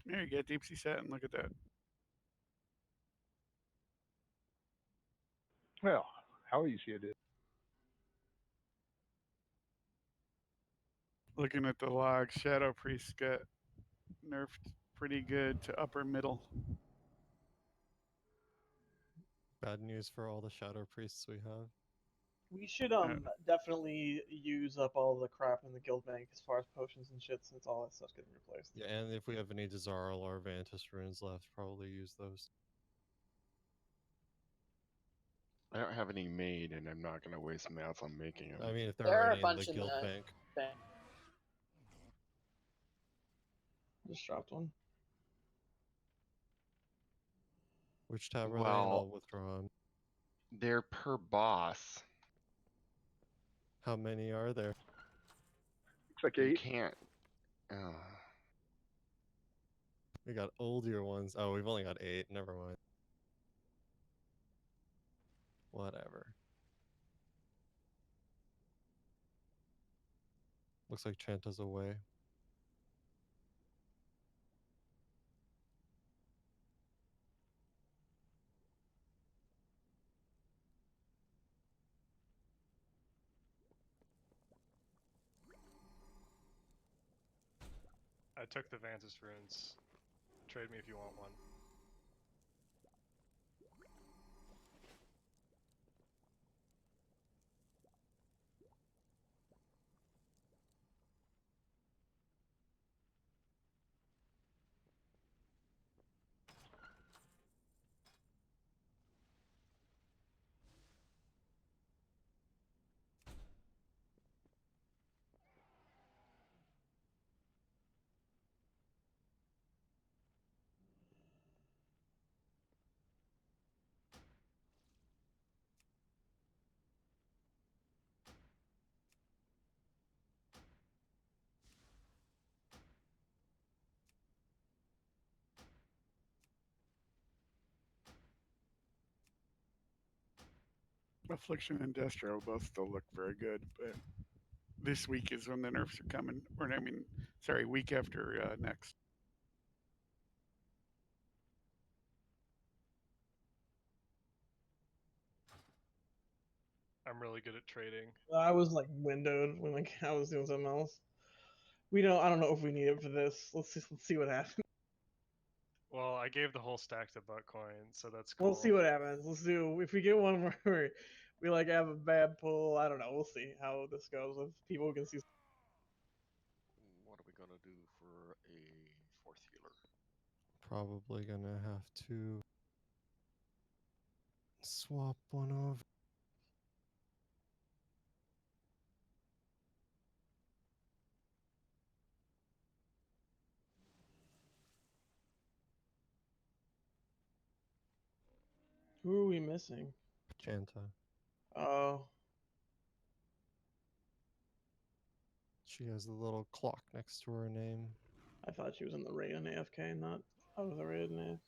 There you go, deep sea satin. Look at that. Well, how easy it is. Looking at the log, Shadow Priest got nerfed pretty good to upper middle. Bad news for all the Shadow Priests we have. We should definitely use up all the crap in the guild bank as far as potions and shit, since all that stuff's getting replaced. Yeah, and if we have any Dazar'alor Vantis runes left, probably use those. I don't have any made, and I'm not gonna waste mats on making them. I mean, if There they're are a already in the bunch in guild the bank. bank. Just dropped one. Which tab are they in? Well- I'll withdraw them. They're per boss. How many are there? Looks like You 8. can't. We got older ones. Oh, we've only got 8. Never mind. Whatever. Looks like Chanta's away. I took the Vantis runes. Trade me if you want one. Affliction and Destro both still look very good, but this week is when the nerfs are coming. Or I mean, sorry, week after next. I'm really good at trading. I was like windowed when like I was doing something else. We don't. I don't know if we need it for this. Let's see what happens. Well, I gave the whole stack to Buttcoin, so that's cool. We'll see what happens. Let's do. If we get one where we like have a bad pull, I don't know. We'll see how this goes. If people can see. What are we gonna do for a 4th healer? Probably gonna have to swap one over. Who are we missing? Chanta. Oh, She has the little clock next to her name. I thought she was in the raid on AFK, not out of the raid on AFK.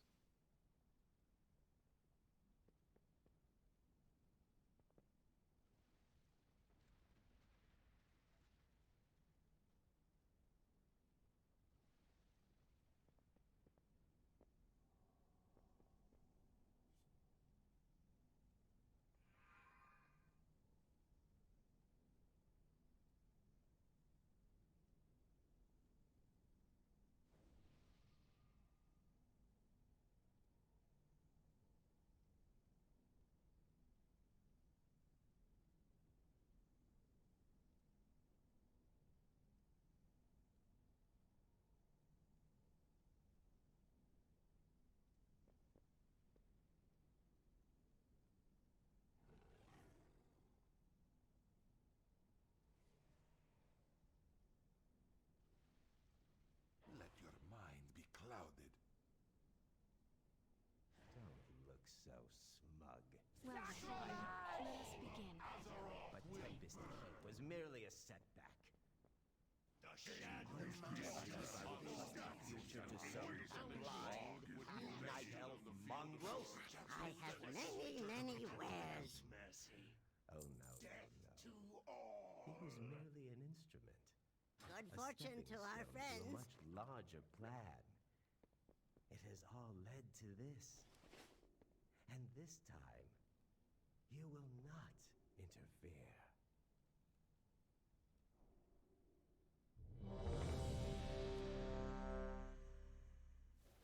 Let your mind be clouded. Don't look so smug. Well, then, let us begin. But Tempest Cape was merely a setback. The shadows Future to some blind, night elf mongrel. I have many, many wares. mercy. Oh no, To no. all. He was merely an instrument. Good A fortune stepping to our stone to a friends. much larger plan. It has all led to this. And this time, you will not interfere.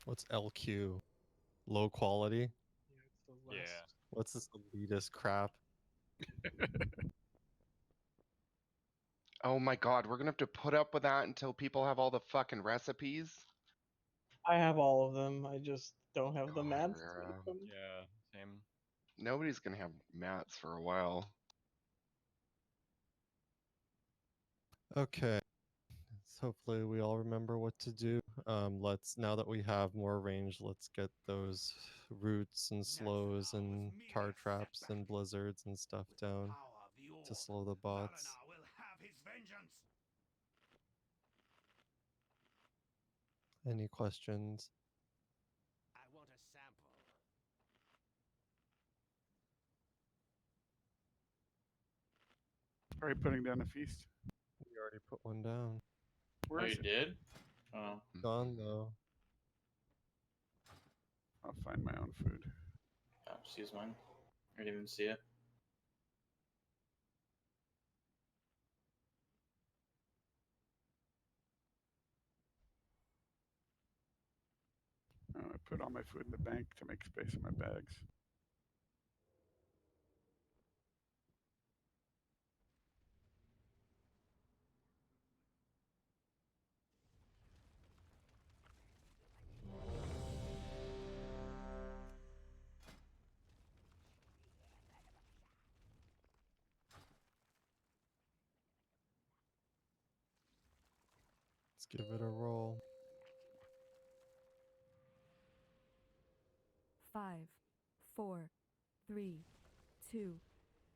What's LQ? Low quality? Yeah, it's the last. What's this elitist crap? Oh my god, we're gonna have to put up with that until people have all the fucking recipes? I have all of them. I just don't have the God, mats to Rara. make them. Yeah, same. Nobody's gonna have mats for a while. Okay. So hopefully we all remember what to do. Let's now that we have more range, let's get those roots and slows and tar traps and blizzards and stuff down to slow the bots. Dazar'alor will have his vengeance. Any questions? I want a sample. Are you putting down a feast? We already put one down. Where is it? did? Oh. Gone though. I'll find my own food. Just use mine. I didn't even see it. I put all my food in the bank to make space in my bags. Let's give it a roll. 5, 4, 3, 2,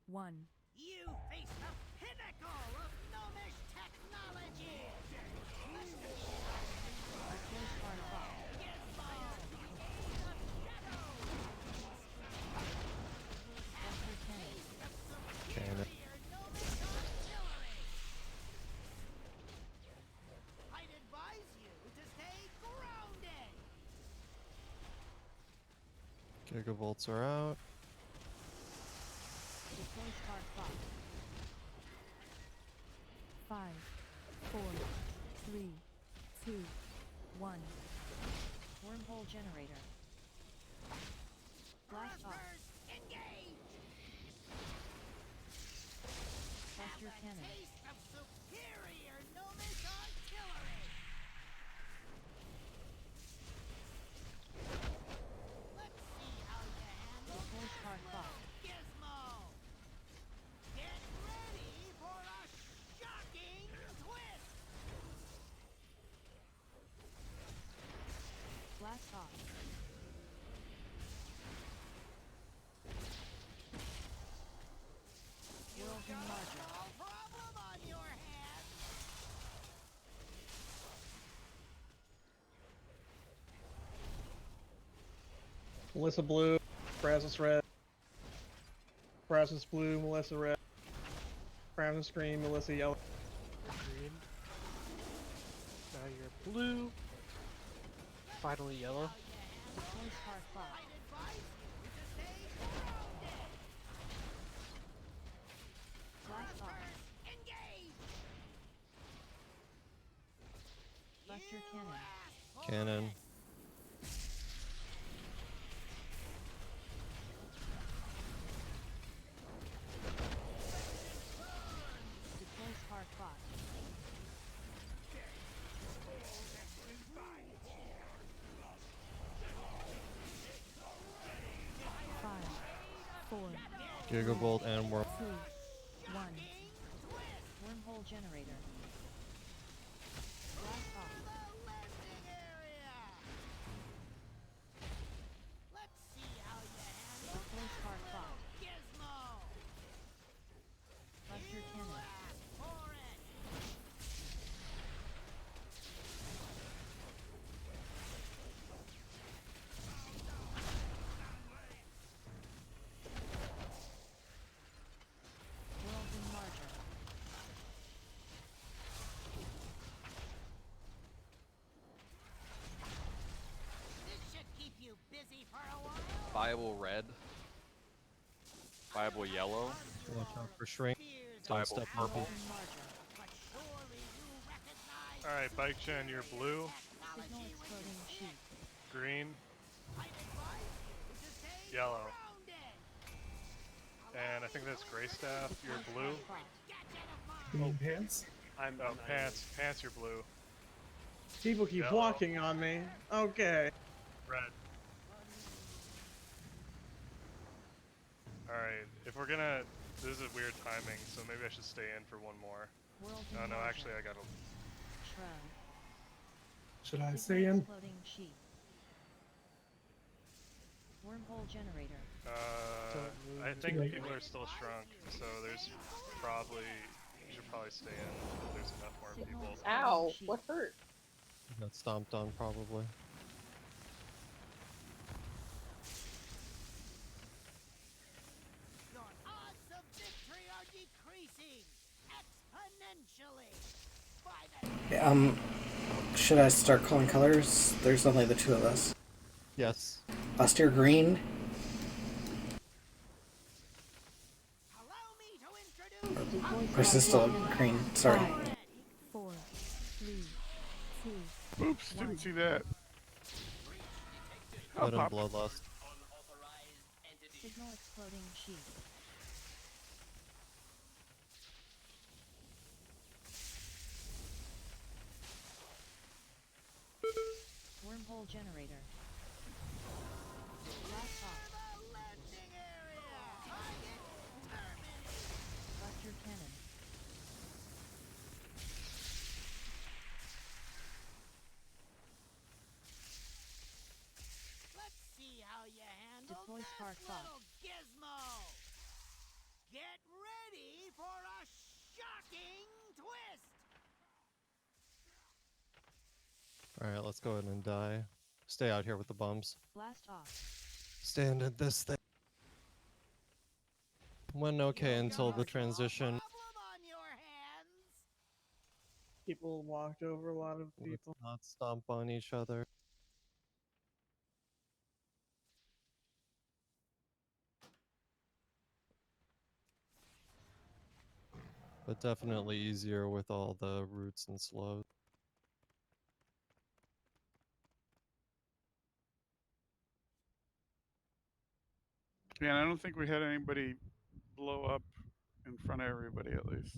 1. You face the pinnacle of gnomish technology! Cannon. I'd advise you to stay grounded! Gigavolts are out. Deploy spark box. 5, 4, 3, 2, 1. Wormhole generator. Blast off. Thrusters, engage! Cluster Have a cannon. taste of superior gnomish artillery! Let's see how you handle Deploy that spark little box. gizmo! Get ready for a shocking twist! Blast off. Whirls Got a enlarger. small problem on your hands! Melissa blue, Brazos red, Brazos blue, Melissa red, Brazos green, Melissa yellow. Green. Now you're blue. Finally yellow. Deploy spark box. I'd advise you to stay grounded! Blast off. Thrusters, engage! Cluster You cannon. asked for Cannon. it. Deploy spark box. 5, 4, Gigavolt and worm. 2, 1. Wormhole generator. Blast off. The landing area! Let's see how you handle Deploy that spark little box. gizmo! Cluster You cannon. asked for it! Whirls enlarger. Viable red. Viable yellow. Watch out for shrink. Don't Viable step on purple. Alright, Bike Gen, you're blue. Signal exploding sheep. Green. Yellow. And I think that's Gray Staff, you're blue. Oh, pants? Oh, Pants. Pants, you're blue. People keep Yellow. walking on me. Okay. Red. Alright, if we're gonna... This is a weird timing, so maybe I should stay in for one more. World No, enlarger. actually I gotta... Shroud. Should I Signal stay in? exploding sheep. Wormhole generator. I think people are still shrunk, so there's probably... You should probably stay in. There's enough more people. Ow, what hurt? Got stomped on probably. Your odds of victory are decreasing exponentially. Should I start calling colors? There's only the two of us. Yes. Buster green. Or is it still green? Sorry. 5, 4, 3, 2. Oops, didn't see that. Blood and bloodlust. Signal exploding sheep. Wormhole generator. Blast off. Buster cannon. Let's see how you handle Deploy this spark bot. little gizmo. Get ready for a shocking twist. Alright, let's go ahead and die. Stay out here with the bums. Blast off. Stand at this thing. Went okay until the transition. People walked over a lot of Let's people. not stomp on each other. But definitely easier with all the roots and slows. Yeah, and I don't think we had anybody blow up in front of everybody, at least.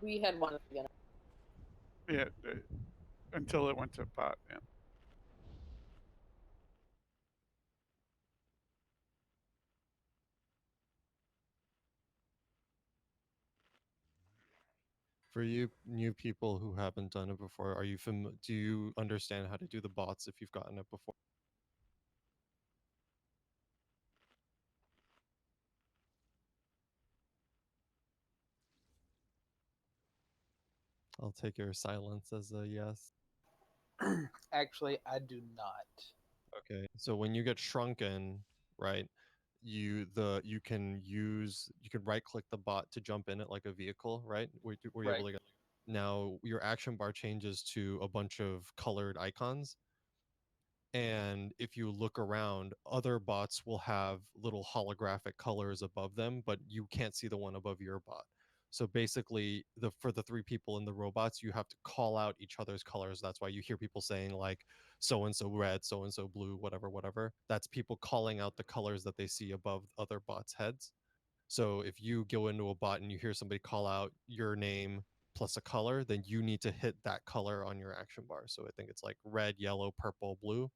We had one at the beginning. Yeah, until it went to pot. Yeah. For you new people who haven't done it before, are you do you understand how to do the bots if you've gotten it before? I'll take your silence as a yes. Actually, I do not. Okay. So when you get shrunken, right, you can right click the bot to jump in it like a vehicle, right? Where you're Right. able to get now your action bar changes to a bunch of colored icons. And if you look around, other bots will have little holographic colors above them, but you can't see the one above your bot. So basically, for the three people in the robots, you have to call out each other's colors. That's why you hear people saying like so and so red, so and so blue, whatever, whatever. That's people calling out the colors that they see above other bots' heads. So if you go into a bot and you hear somebody call out your name plus a color, then you need to hit that color on your action bar. So I think it's like red, yellow, purple, blue.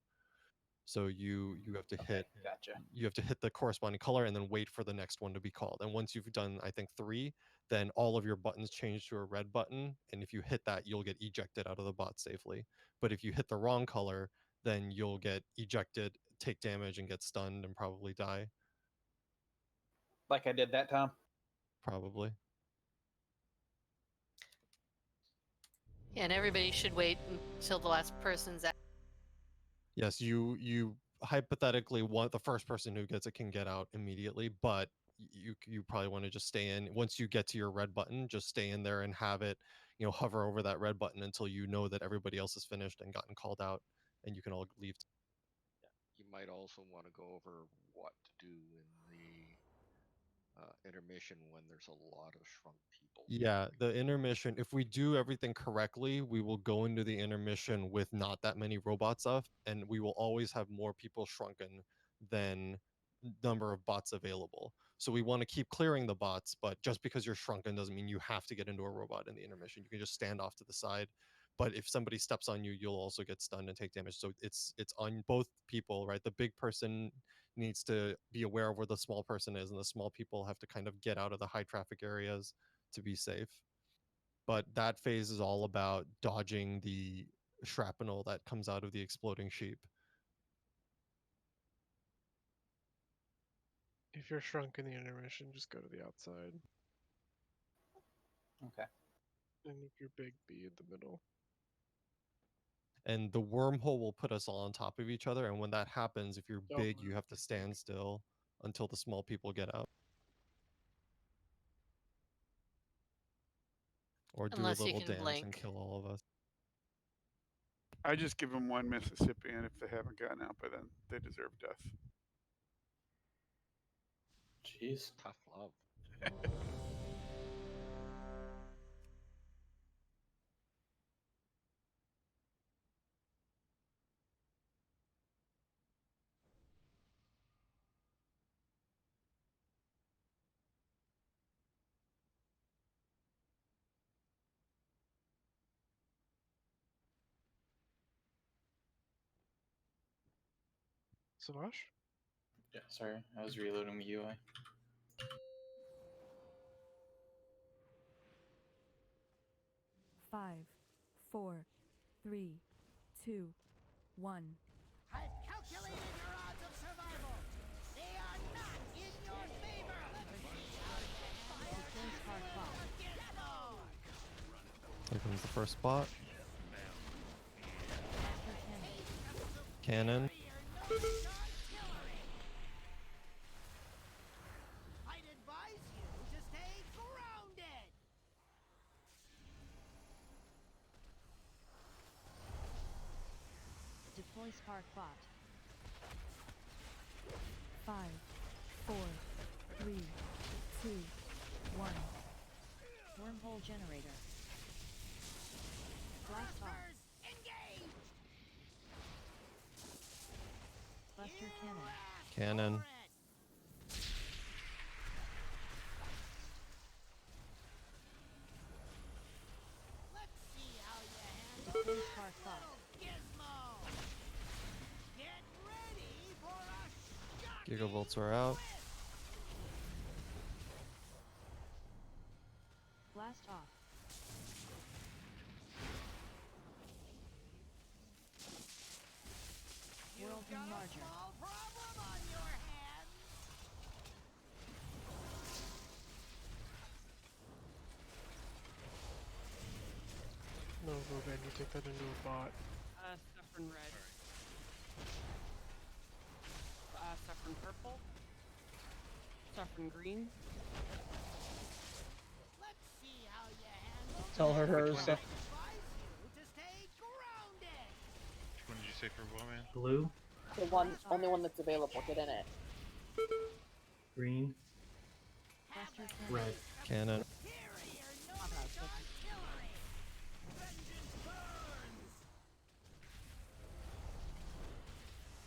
So you have to hit Gotcha. you have to hit the corresponding color and then wait for the next one to be called. And once you've done I think 3, then all of your buttons change to a red button, and if you hit that, you'll get ejected out of the bot safely. But if you hit the wrong color, then you'll get ejected, take damage, and get stunned and probably die. Like I did that time. Probably. Yeah, and everybody should wait until the last person's out. Yes, you hypothetically want the first person who gets it can get out immediately, but you probably want to just stay in. Once you get to your red button, just stay in there and have it, hover over that red button until you know that everybody else is finished and gotten called out, and you can all leave. might also want to go over what to do in the intermission when there's a lot of shrunk people. Yeah, the intermission, if we do everything correctly, we will go into the intermission with not that many robots up, and we will always have more people shrunken than number of bots available. So we want to keep clearing the bots, but just because you're shrunken doesn't mean you have to get into a robot in the intermission. You can just stand off to the side. But if somebody steps on you, you'll also get stunned and take damage. So it's on both people, right? The big person needs to be aware of where the small person is, and the small people have to kind of get out of the high traffic areas to be safe. But that phase is all about dodging the shrapnel that comes out of the exploding sheep. If you're shrunk in the intermission, just go to the outside. Okay. And if you're big, be in the middle. And the wormhole will put us all on top of each other. And when that happens, if you're Don't big, you move, have to stand still until the small people get out. Or do a Unless you little can dance blink. and kill all of us. I just give them one Mississippian if they haven't gotten out by then. They deserve death. Jeez. Tough love. Savash? Yeah, sorry. I was reloading the UI. Five, four, three, two, one. I've calculated your odds of survival. They are not in your favor. Let's see how you handle this gizmo. Here comes the first spot. Cannon. I'd advise you to stay grounded. Deploy Spark Bot. 5, 4, 3, 2, 1. Wormhole generator. Blast off. Engage. Buster cannon. Cannon. Let's see how you handle Deploy this Spark Bot. gizmo. Get ready for a Gigavolts are out. Blast off. World Enlarger. small problem on your hands. No, Rogan, you take that into a bot. Saffron red. Saffron purple. Saffron green. Let's see how you handle Tell her her this. stuff. Advise you to stay grounded. Which one did you say for woman? Blue, The only one that's available. Get in it. green, Buster cannon. red. Cannon.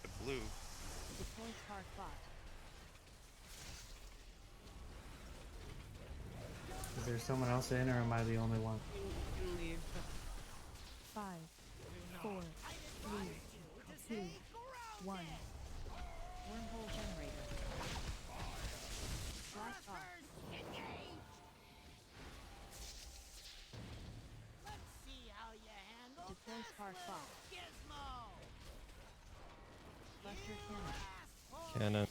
The blue. Deploy Spark Bot. Is there someone else in, or am I the only one? You can leave. 5, 4, 3, 2, 1. Wormhole generator. Blast off. Let's see how you handle Deploy this Spark Bot. gizmo. Buster cannon. Cannon.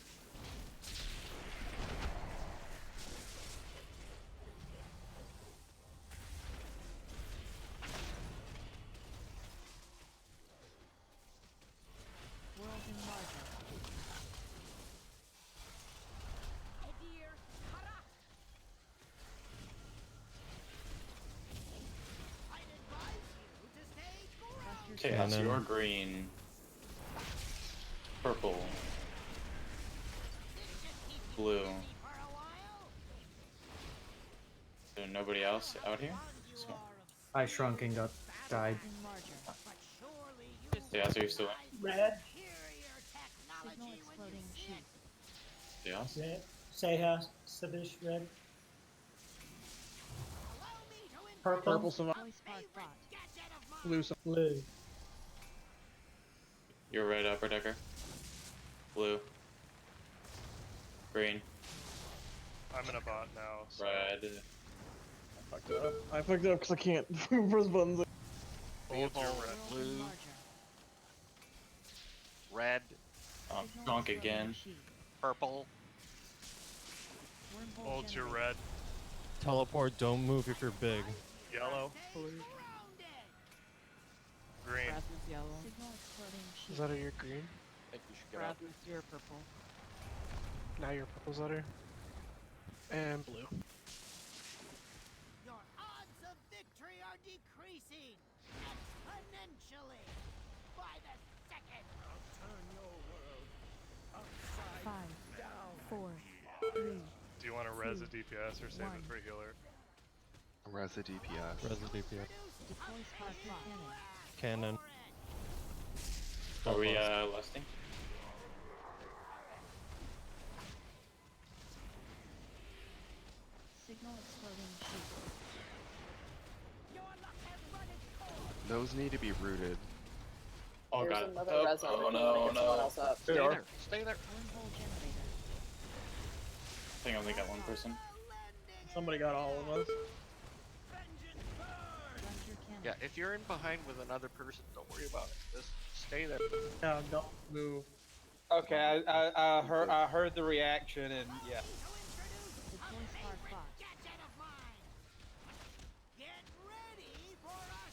World Enlarger. Edir Karak. I'd advise you to stay grounded. Buster Chaos, Cannon. you're green. Purple. Blue. Is there nobody else out here? I shrunk and died. Yeah, so you're still Red. Signal exploding sheep. yeah. Red. Seha. Sabish. Red. Purple. Purple survive. Deploy spark bot. Blue. Blue. You're red, upper decker. Blue. Green. I'm in a bot now. So Red. I fucked it up because I can't press buttons. Hold your red. Blue. Red. Drunk again. Purple. hold your red. Teleport, don't move if you're big. Yellow. Green. Rasmus yellow. Signal exploding sheep. Is that your green? I think you should get up. Rasmus, you're purple. Now your purple's letter. And blue. Your odds of victory are decreasing exponentially by the second. I'll turn your world upside 5, down. 4, 3. Do you want to res a DPS or save it for a healer? Res the DPS. Res the DPS. Deploy spark cannon. Cannon. Are we lusting? Signal exploding sheep. Those need to be rooted. Oh There's god. another Oh, res on oh it. no, Get someone no. else up. Stay there. Stay there. Wormhole generator. I think I only got one person. Somebody got all of us. Cluster cannon. Yeah, if you're in behind with another person, don't worry about it. Just stay there. No, don't move. Okay, I heard the reaction and yeah. Deploy spark bot. Get ready for a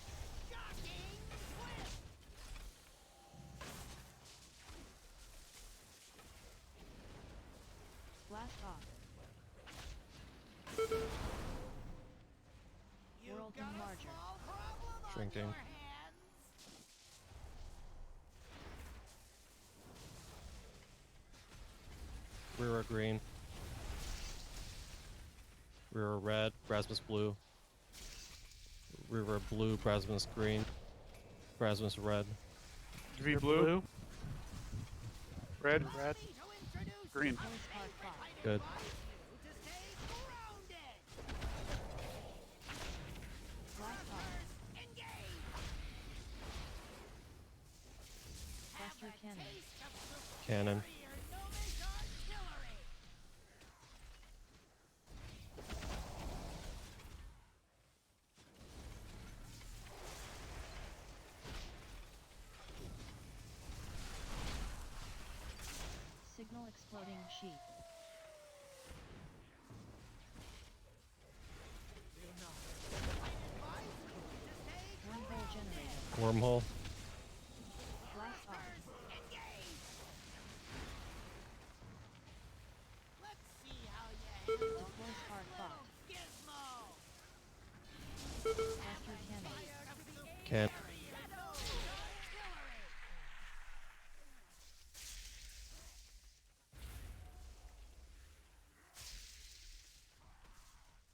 shocking twist. Blast off. World enlarger. Shrinking. Rear green. Rear red, Rasmus blue. Rear blue, Rasmus green. Rasmus red. V blue. Red. Red. Green. Deploy spark bot. Good. Blast off. Cluster cannon. Cannon. Signal exploding sheep. Wormhole generator. Wormhole. Blast off. Deploy spark bot. Cluster cannon. Can.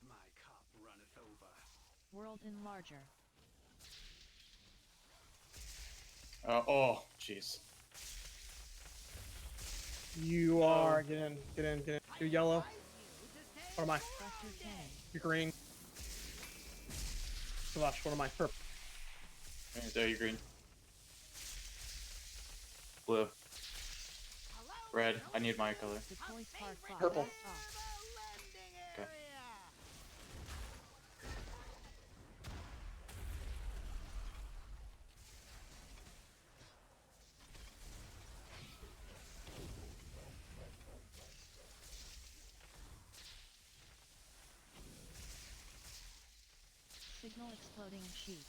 My cup runneth over. World enlarger. Oh, jeez. You are get in, get in, get in. You're yellow. What am I? Cluster cannon. You're green. Gosh, what am I? Purple. There, you green. Blue. Red. I need my color. Deploy spark bot. Purple. Blast off. Okay. Signal exploding sheep.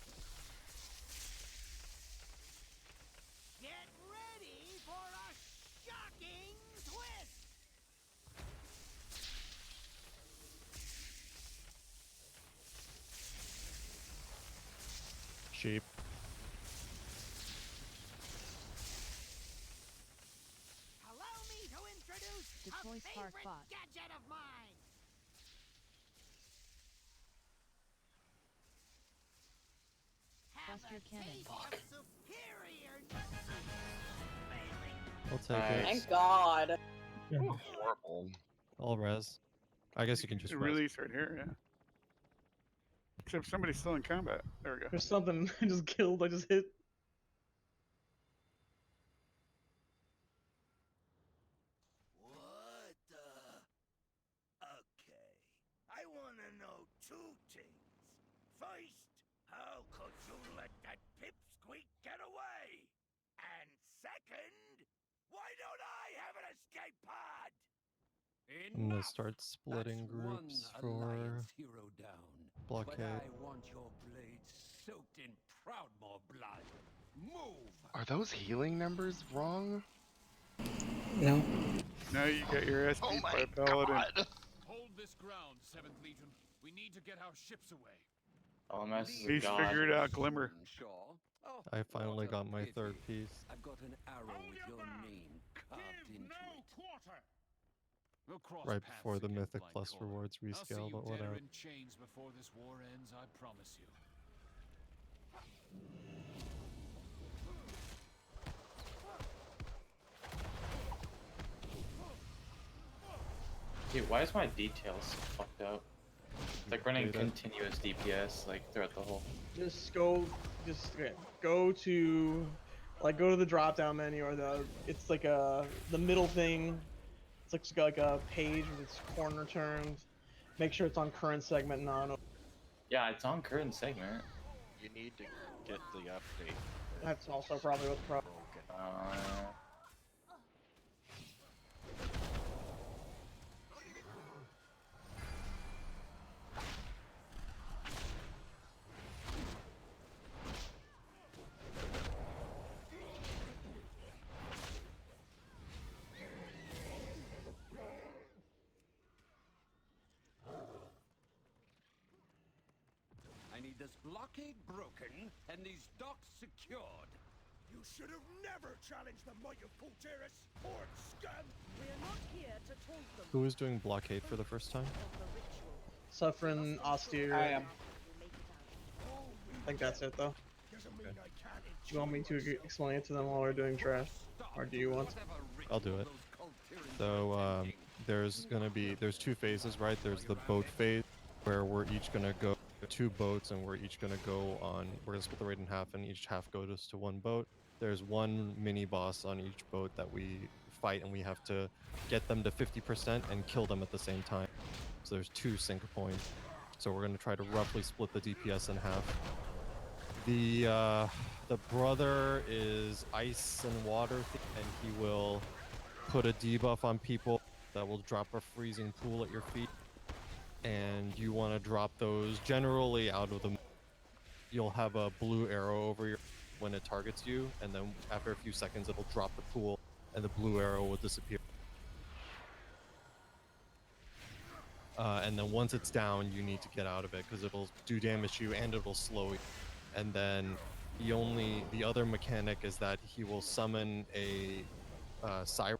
Get ready for a shocking twist. Sheep. Deploy spark favorite bot. gadget of mine. Have Buster a cannon. taste Fuck. of superior nuts. I'll take it. Thank God. Horrible. I'll res. I guess you can just res. Release right here, yeah. Except somebody's still in combat. There we go. There's something I just killed. I just hit. What the? Okay. I want to know two things. First, how could you let that pipsqueak get away? And second, why don't I have an escape pod? I'm gonna start splitting groups for hero down. blockade. But I want your blades soaked in Proudmoore blood. Move! Are those healing numbers wrong? No. Now you got your ass Oh beat my by a paladin. god! Hold this ground, 7th Legion. We need to get our ships away. LMS is a He's god. figured out Glimmer. Sure. Oh, I finally what a got my pity. third piece. I've got an arrow with your name carved into it. Quarter. We'll cross Right paths before the again, Mythic Blight Plus Core. rewards I'll see rescale, you but dead or whatever. in chains before this war ends, I promise you. Dude, why is my details so fucked up? It's like running Data. continuous DPS like throughout the whole. Just go. Go to. Like, go to the drop down menu or it's like the middle thing. It's like a page with its corner turned. Make sure it's on current segment, not. Yeah, it's on current segment. You need to get the update. That's also probably what the problem. I need this blockade broken and these docks secured. You should have never challenged the might of Kultiris, horde scum! We are not here to taunt them. Who is doing blockade for the first time? Suffering austere. I am. I think that's it though. Do you want me to explain it to them while we're doing trash, or do you want? I'll do it. So there's two phases, right? There's the boat phase where we're each gonna go 2 boats and we're each gonna go on. We're gonna split the raid in half, and each half goes to 1 boat. There's 1 mini boss on each boat that we fight, and we have to get them to 50% and kill them at the same time. So there's 2 sync points. So we're gonna try to roughly split the DPS in half. The brother is ice and water, and he will put a debuff on people that will drop a freezing pool at your feet. And you want to drop those generally out of the. You'll have a blue arrow over your when it targets you, and then after a few seconds, it'll drop the pool, and the blue arrow will disappear. And then once it's down, you need to get out of it because it'll do damage to you and it'll slow you. And then the other mechanic is that he will summon a siren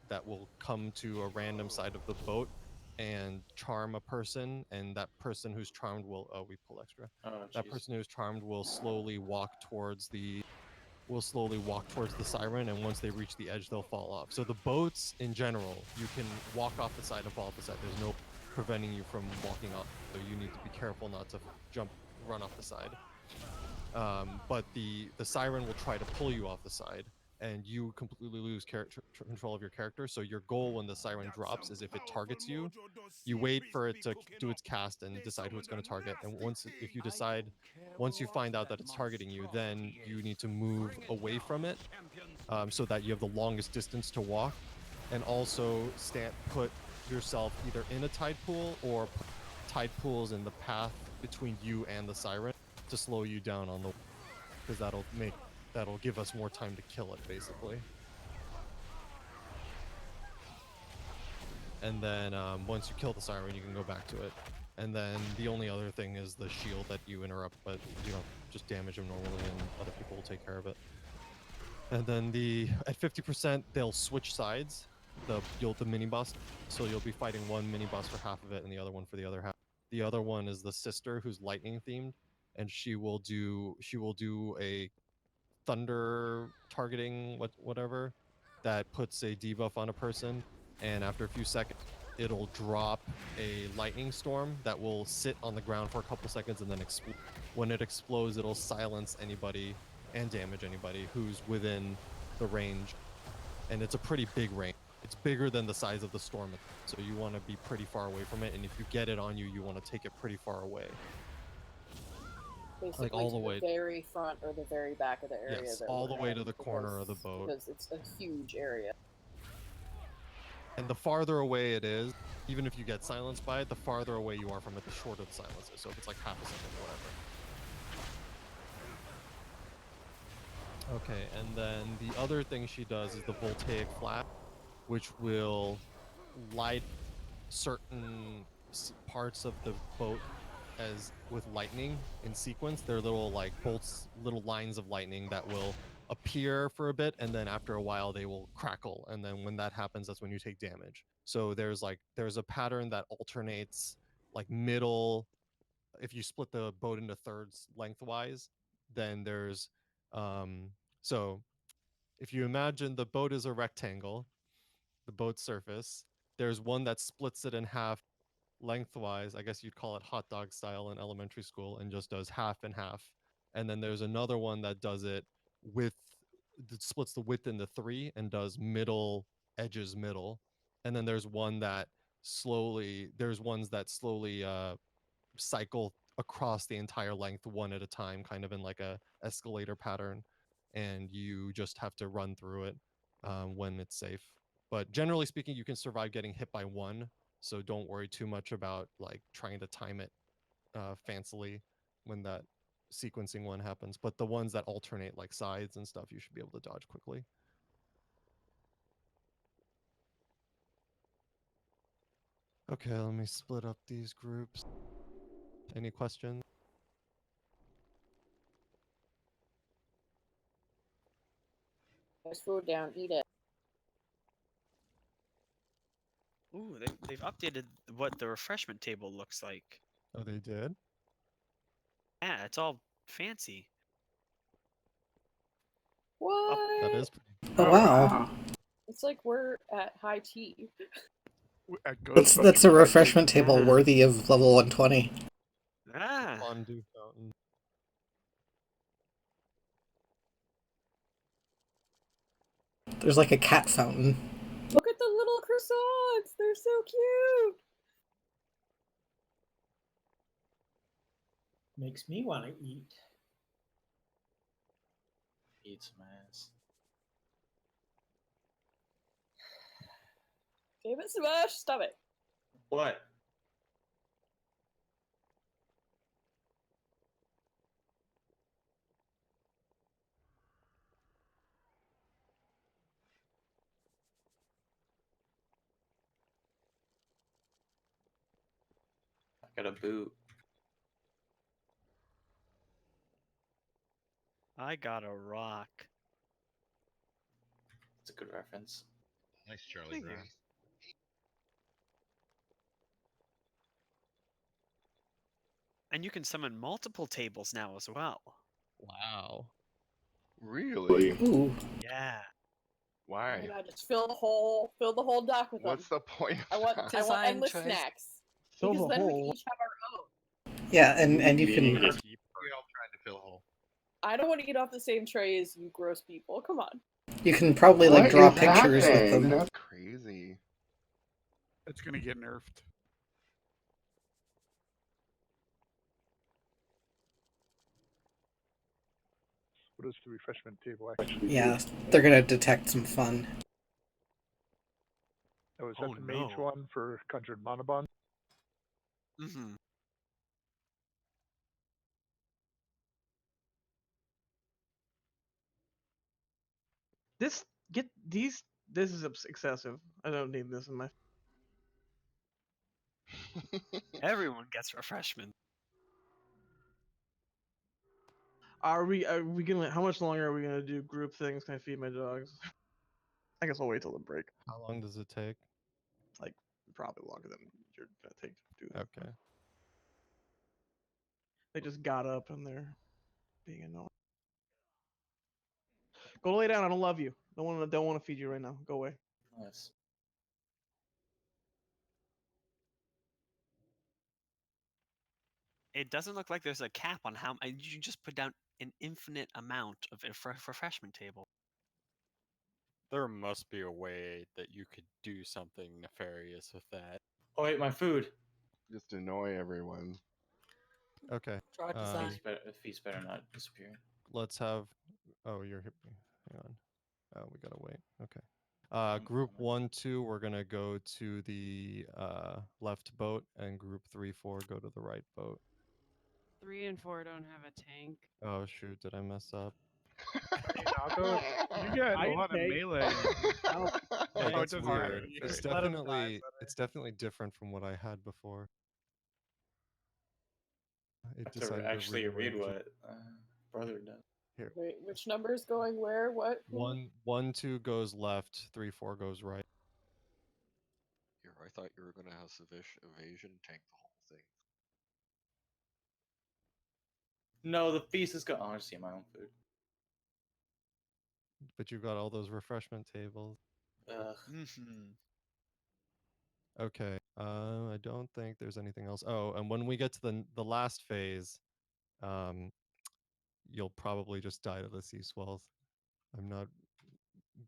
that will come to a random side of the boat and charm a person, and that person who's charmed will we pull extra. That person who's charmed will slowly walk towards the siren, and once they reach the edge, they'll fall off. So the boats in general, you can walk off the side and fall off the side. There's no preventing you from walking off, so you need to be careful not to run off the side. But the siren will try to pull you off the side, and you completely lose control of your character. So your goal when the siren drops is if it targets you, you wait for it to do its cast and decide who it's going to target. And once you find out that it's targeting you, then you need to move away from it, so that you have the longest distance to walk, and also put yourself either in a tide pool or put tide pools in the path between you and the siren to slow you down on the, because that'll give us more time to kill it basically. And then once you kill the siren, you can go back to it. And then the only other thing is the shield that you interrupt, but you know, just damage them normally and other people will take care of it. And then at 50%, they'll switch sides, the mini boss. So you'll be fighting one mini boss for half of it and the other one for the other half. The other one is the sister who's lightning themed, and she will do a thunder targeting whatever that puts a debuff on a person, and after a few seconds it'll drop a lightning storm that will sit on the ground for a couple seconds and then explode. When it explodes, it'll silence anybody and damage anybody who's within the range, and it's a pretty big range. It's bigger than the size of the storm, so you want to be pretty far away from it, and if you get it on you, you want to take it pretty far away. Basically, like all to the way very front or the very back of the area. Yes, that all the we're way in, to the corner of the boat. because it's a huge area. And the farther away it is, even if you get silenced by it, the farther away you are from it, the shorter the silence is. So if it's like half a second or whatever. Okay, and then the other thing she does is the voltaic flash, which will light certain parts of the boat as with lightning in sequence. They're little like bolts, little lines of lightning that will appear for a bit, and then after a while they will crackle, and then when that happens, that's when you take damage. So there's a pattern that alternates like middle. If you split the boat into thirds lengthwise, then there's so if you imagine the boat is a rectangle, the boat surface, there's one that splits it in half lengthwise. I guess you'd call it hot dog style in elementary school, and just does half and half. And then there's another one that does it with that splits the width into three and does middle edges middle. And then there's ones that slowly cycle across the entire length one at a time, kind of in like a escalator pattern, and you just have to run through it when it's safe. But generally speaking, you can survive getting hit by one, so don't worry too much about like trying to time it fancily when that sequencing one happens. But the ones that alternate like sides and stuff, you should be able to dodge quickly. Okay, let me split up these groups. Any questions? There's food down, eat it. Ooh, they've updated what the refreshment table looks like. Oh, they did? Yeah, it's all fancy. What? That is Oh, wow. It's like we're at high tea. That's a refreshment table worthy of level 120. Ah. Fondue fountain. There's like a cat fountain. Look at the little croissants! They're so cute! Makes me want to eat. Eat some ass. Damn it, Smash! Stop it! What? I got a boot. I got a rock. It's a good reference. Nice, Charlie Thank you. Brown. And you can summon multiple tables now as well. Wow. Really? Ooh. Yeah. Why? And I just fill the whole dock with What's them. the point I of want that? endless snacks. Fill Because the then we hole. can each have our own. Yeah, and you can. We all trying to fill a hole. I don't want to eat off the same tray as you gross people. Come on. You can probably like What draw is pictures with happening? them. That's crazy. It's gonna get nerfed. What does the refreshment table actually Yeah, do? they're gonna detect some fun. Oh, is that the mage one for Conjured Monobon? Mm-hmm. This is excessive. I don't need this in my. Everyone gets refreshment. Are we gonna? How much longer are we gonna do group things? Can I feed my dogs? I guess I'll wait till the break. How long does it take? Like probably longer than you're gonna take to do that. Okay. They just got up and they're being annoying. Go lay down. I don't love you. Don't want to feed you right now. Go away. Nice. It doesn't look like there's a cap on how. You just put down an infinite amount of refreshment table. There must be a way that you could do something nefarious with that. Oh wait, my food. Just annoy everyone. Okay. Try design. Feast better not disappear. Let's have. Oh, you're. Hang on. Oh, we gotta wait. Okay. Group 1, 2, we're gonna go to the left boat, and group 3, 4 go to the right boat. 3 and 4 don't have a tank. Oh shoot! Did I mess up? You got a lot of melee. Yeah, Oh, that's it doesn't weird. matter. It's Let 'em definitely different from what I had before. It I have decided to actually read rearrange it. what brother does. Here. Wait, which number's going where? What? 1, 2 goes left. 3, 4 goes right. Here, I thought you were gonna have evasion tank the whole thing. No, the feast is going. Oh, I just eat my own food. But you've got all those refreshment tables. Okay. I don't think there's anything else. Oh, and when we get to the last phase, you'll probably just die to the sea swells. I'm not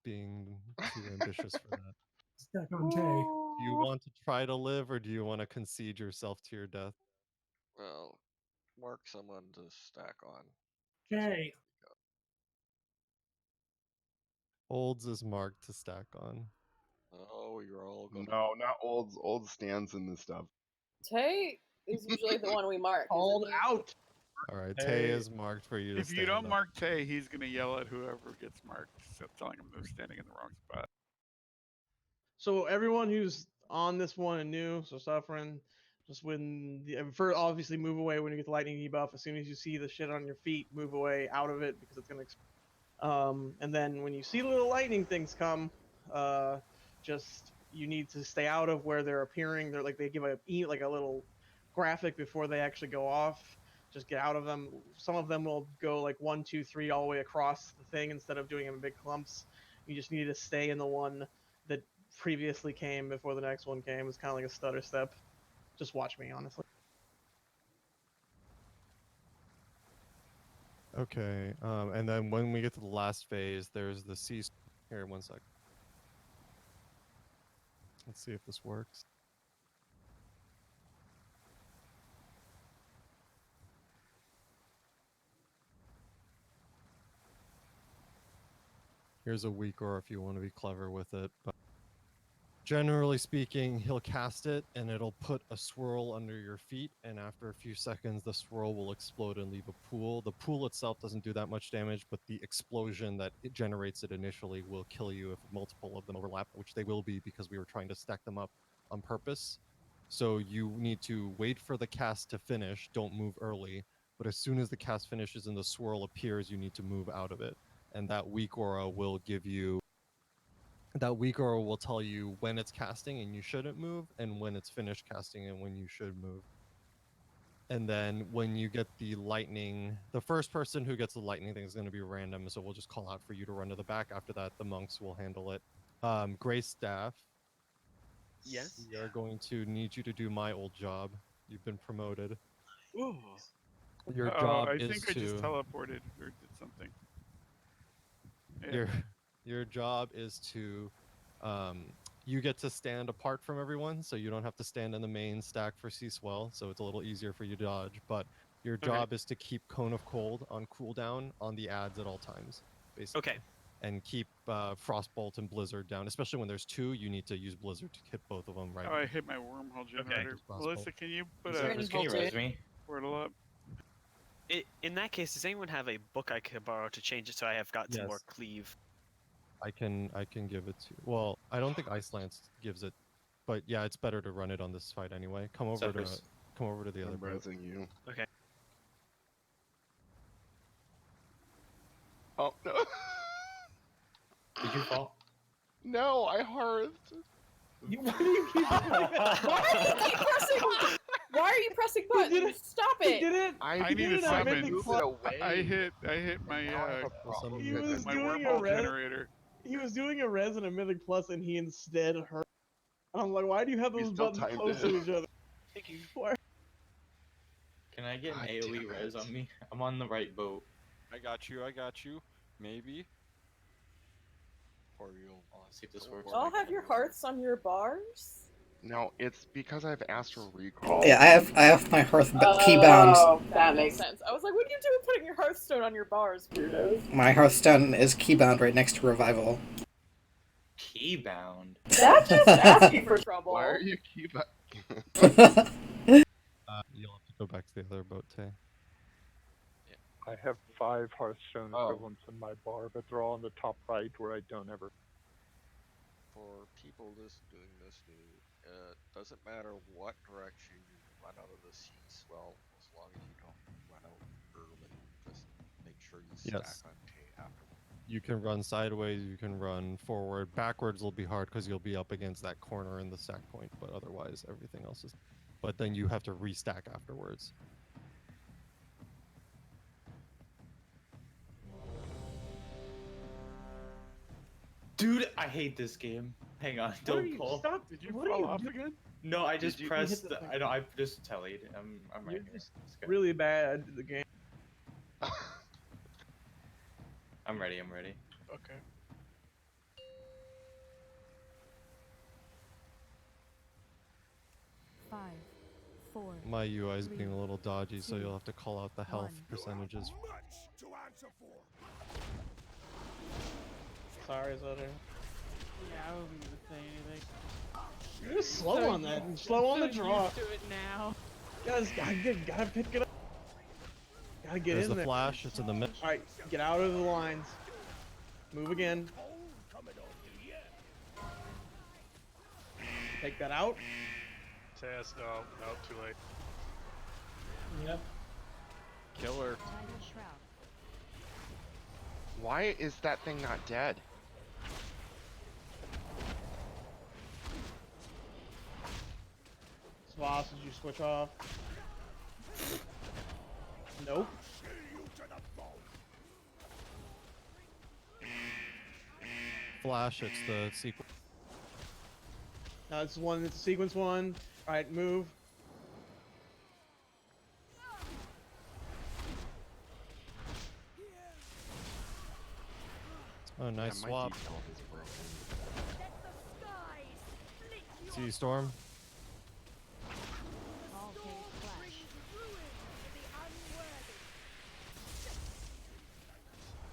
being too ambitious for that. Stack on Tay. Do you want to try to live, or do you want to concede yourself to your death? Well, mark someone to stack on. Tay. Olds is marked to stack on. Oh, you're all going. No, not Olds. Olds stands in this stuff. Tay is usually the one we mark. Called out. All right, Tay is marked for you to If you stand don't on. mark Tay, he's gonna yell at whoever gets marked, so telling him they're standing in the wrong spot. So everyone who's on this one and new, so suffering, just first obviously move away when you get the lightning debuff. As soon as you see the shit on your feet, move away out of it because it's gonna. And then when you see the little lightning things come, just you need to stay out of where they're appearing. They're like they give a little graphic before they actually go off. Just get out of them. Some of them will go like 1, 2, 3 all the way across the thing instead of doing them in big clumps. You just need to stay in the one that previously came before the next one came. It's kind of like a stutter step. Just watch me, honestly. Okay, and then when we get to the last phase, there's the sea. Here, 1 sec. Let's see if this works. Here's a weak aura if you want to be clever with it. But generally speaking, he'll cast it and it'll put a swirl under your feet, and after a few seconds, the swirl will explode and leave a pool. The pool itself doesn't do that much damage, but the explosion that it generates it initially will kill you if multiple of them overlap, which they will be because we were trying to stack them up on purpose. So you need to wait for the cast to finish, don't move early, but as soon as the cast finishes and the swirl appears, you need to move out of it. And that weak aura will give you that weak aura will tell you when it's casting and you shouldn't move, and when it's finished casting and when you should move. And then when you get the lightning, the first person who gets the lightning thing is going to be random, so we'll just call out for you to run to the back. After that, the monks will handle it. Gray Staff. Yes. We are going to need you to do my old job. You've been promoted. Ooh. Your job I is think I just to teleported or did something. Yeah. Your job is to you get to stand apart from everyone, so you don't have to stand in the main stack for Sea Swell, so it's a little easier for you to dodge. But your job is to keep Cone of Cold on cooldown on the ads at all times, basically. Okay. And keep Frostbolt and Blizzard down, especially when there's 2. You need to use Blizzard to hit both of them right. Oh, I hit my wormhole generator. Melissa, can you put Can you res me? portal up? In that case, does anyone have a book I could borrow to change it so I have got some more cleave? I can give it to. Well, I don't think Ice Lance gives it, but yeah, it's better to run it on this fight anyway. Come over to the other. I'm resing you. Okay. Oh no! Did you fall? No, I hearthed. Why do you keep doing that? Why do you keep pressing? Why are you pressing buttons? Stop He it! did it. I He need did a it on summon. Mythic Move Plus. it away. I hit my Now I have a problem. He was my doing a wormhole res. generator. He was doing a res in a Mythic Plus, and he instead hurt. And I'm like, why do you have We those still buttons timed close it. to each other? Why? Can I get an God AoE damn res it. on me? I'm on the right boat. I got you. I got you. Maybe. Or you'll. Oh, let's see if this works. You all have your hearths on your bars? No, it's because I have Astral Recall. Yeah, I have my hearth keybound. Oh, that makes sense. I was like, what are you doing putting your Hearthstone on your bars, weirdos? My Hearthstone is keybound right next to Revival. Keybound. That just asking for trouble. Why are you keybound? You'll have to go back to the other boat, Tay. I have 5 Hearthstone Oh. equivalents in my bar, but they're all in the top right where I don't ever. For people doing this new, doesn't matter what direction you run out of the sea swell, as long as you don't run out early. Just make sure you stack Yes. on Tay afterward. You can run sideways, you can run forward. Backwards will be hard because you'll be up against that corner in the stack point, but otherwise everything else is... But then you have to restack afterwards. Dude, I hate this game. Hang on, don't pull. Stop. Did you What are fall you off doing? again? No, I just you hit pressed. the thing? I know. I just tellied. I'm right You're here. just Let's go. really bad at the game. I'm ready. I'm ready. Okay. Five, four. My UI is being a little dodgy, so you'll have to call out the health percentages. Much to answer for. Sorry, Zoder. Yeah, I wasn't gonna say anything. You're just slow So on that. used- Slow on the so draw. used to it now. Guys, gotta pick it up. Gotta get There's in the there. flash, it's in the middle. Alright, get out of the lines. Move again. Take that out. Tess, no, too late. Yep. Killer. Tidal Shroud. Why is that thing not dead? Sloss, did you switch off? Nope. Flash, it's the sequence. No, it's one. It's a sequence one. All right, move. Oh, nice Yeah, my swap. default is broken. See Storm?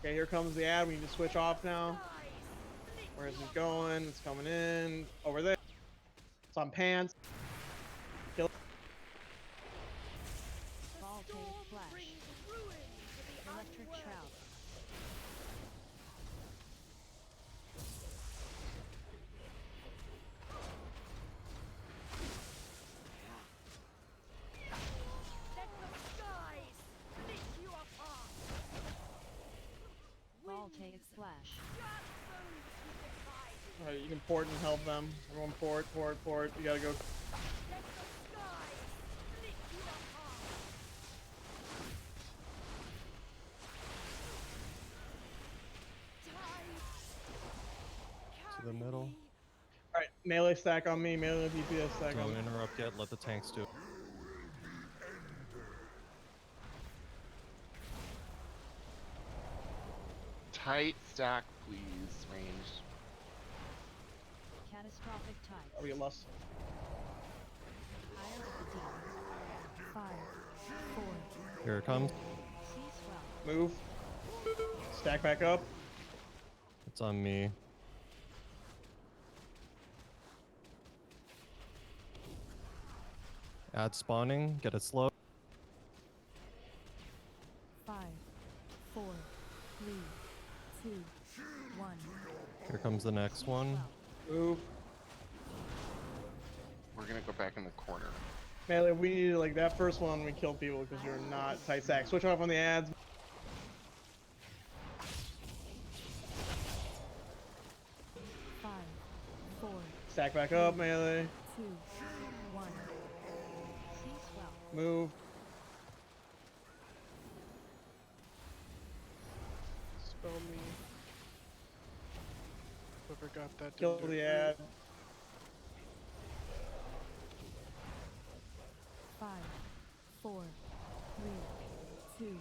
Okay, here comes the ad. We need to switch off now. Where is it going? It's coming in. Over there. It's on pants. Kill. Voltage Flash. Electric Shroud. Voltage Flash. Alright, you can port and help them. Everyone port. You gotta go. To the middle. Alright, melee stack on me. Melee DPS stack on Don't me. interrupt yet, let the tanks do it. Tight stack, please, range. Catastrophic Tide. Oh, we get lost. Ire of the Deep. 5, 4. Here it comes. Sea Swell. Move. Stack back up. It's on me. Add spawning, get it slow. 5, 4, 3, 2, 1. Here comes the next one. Move. We're gonna go back in the corner. Melee, we needed like that first one. We killed people because you're not tight stack. Switch off on the ads. 5, Stack back up, melee. 2, 1. Cease well. Move. Spell me. Whoever got that Kill didn't do the it ad. 5, 4, 3, 2,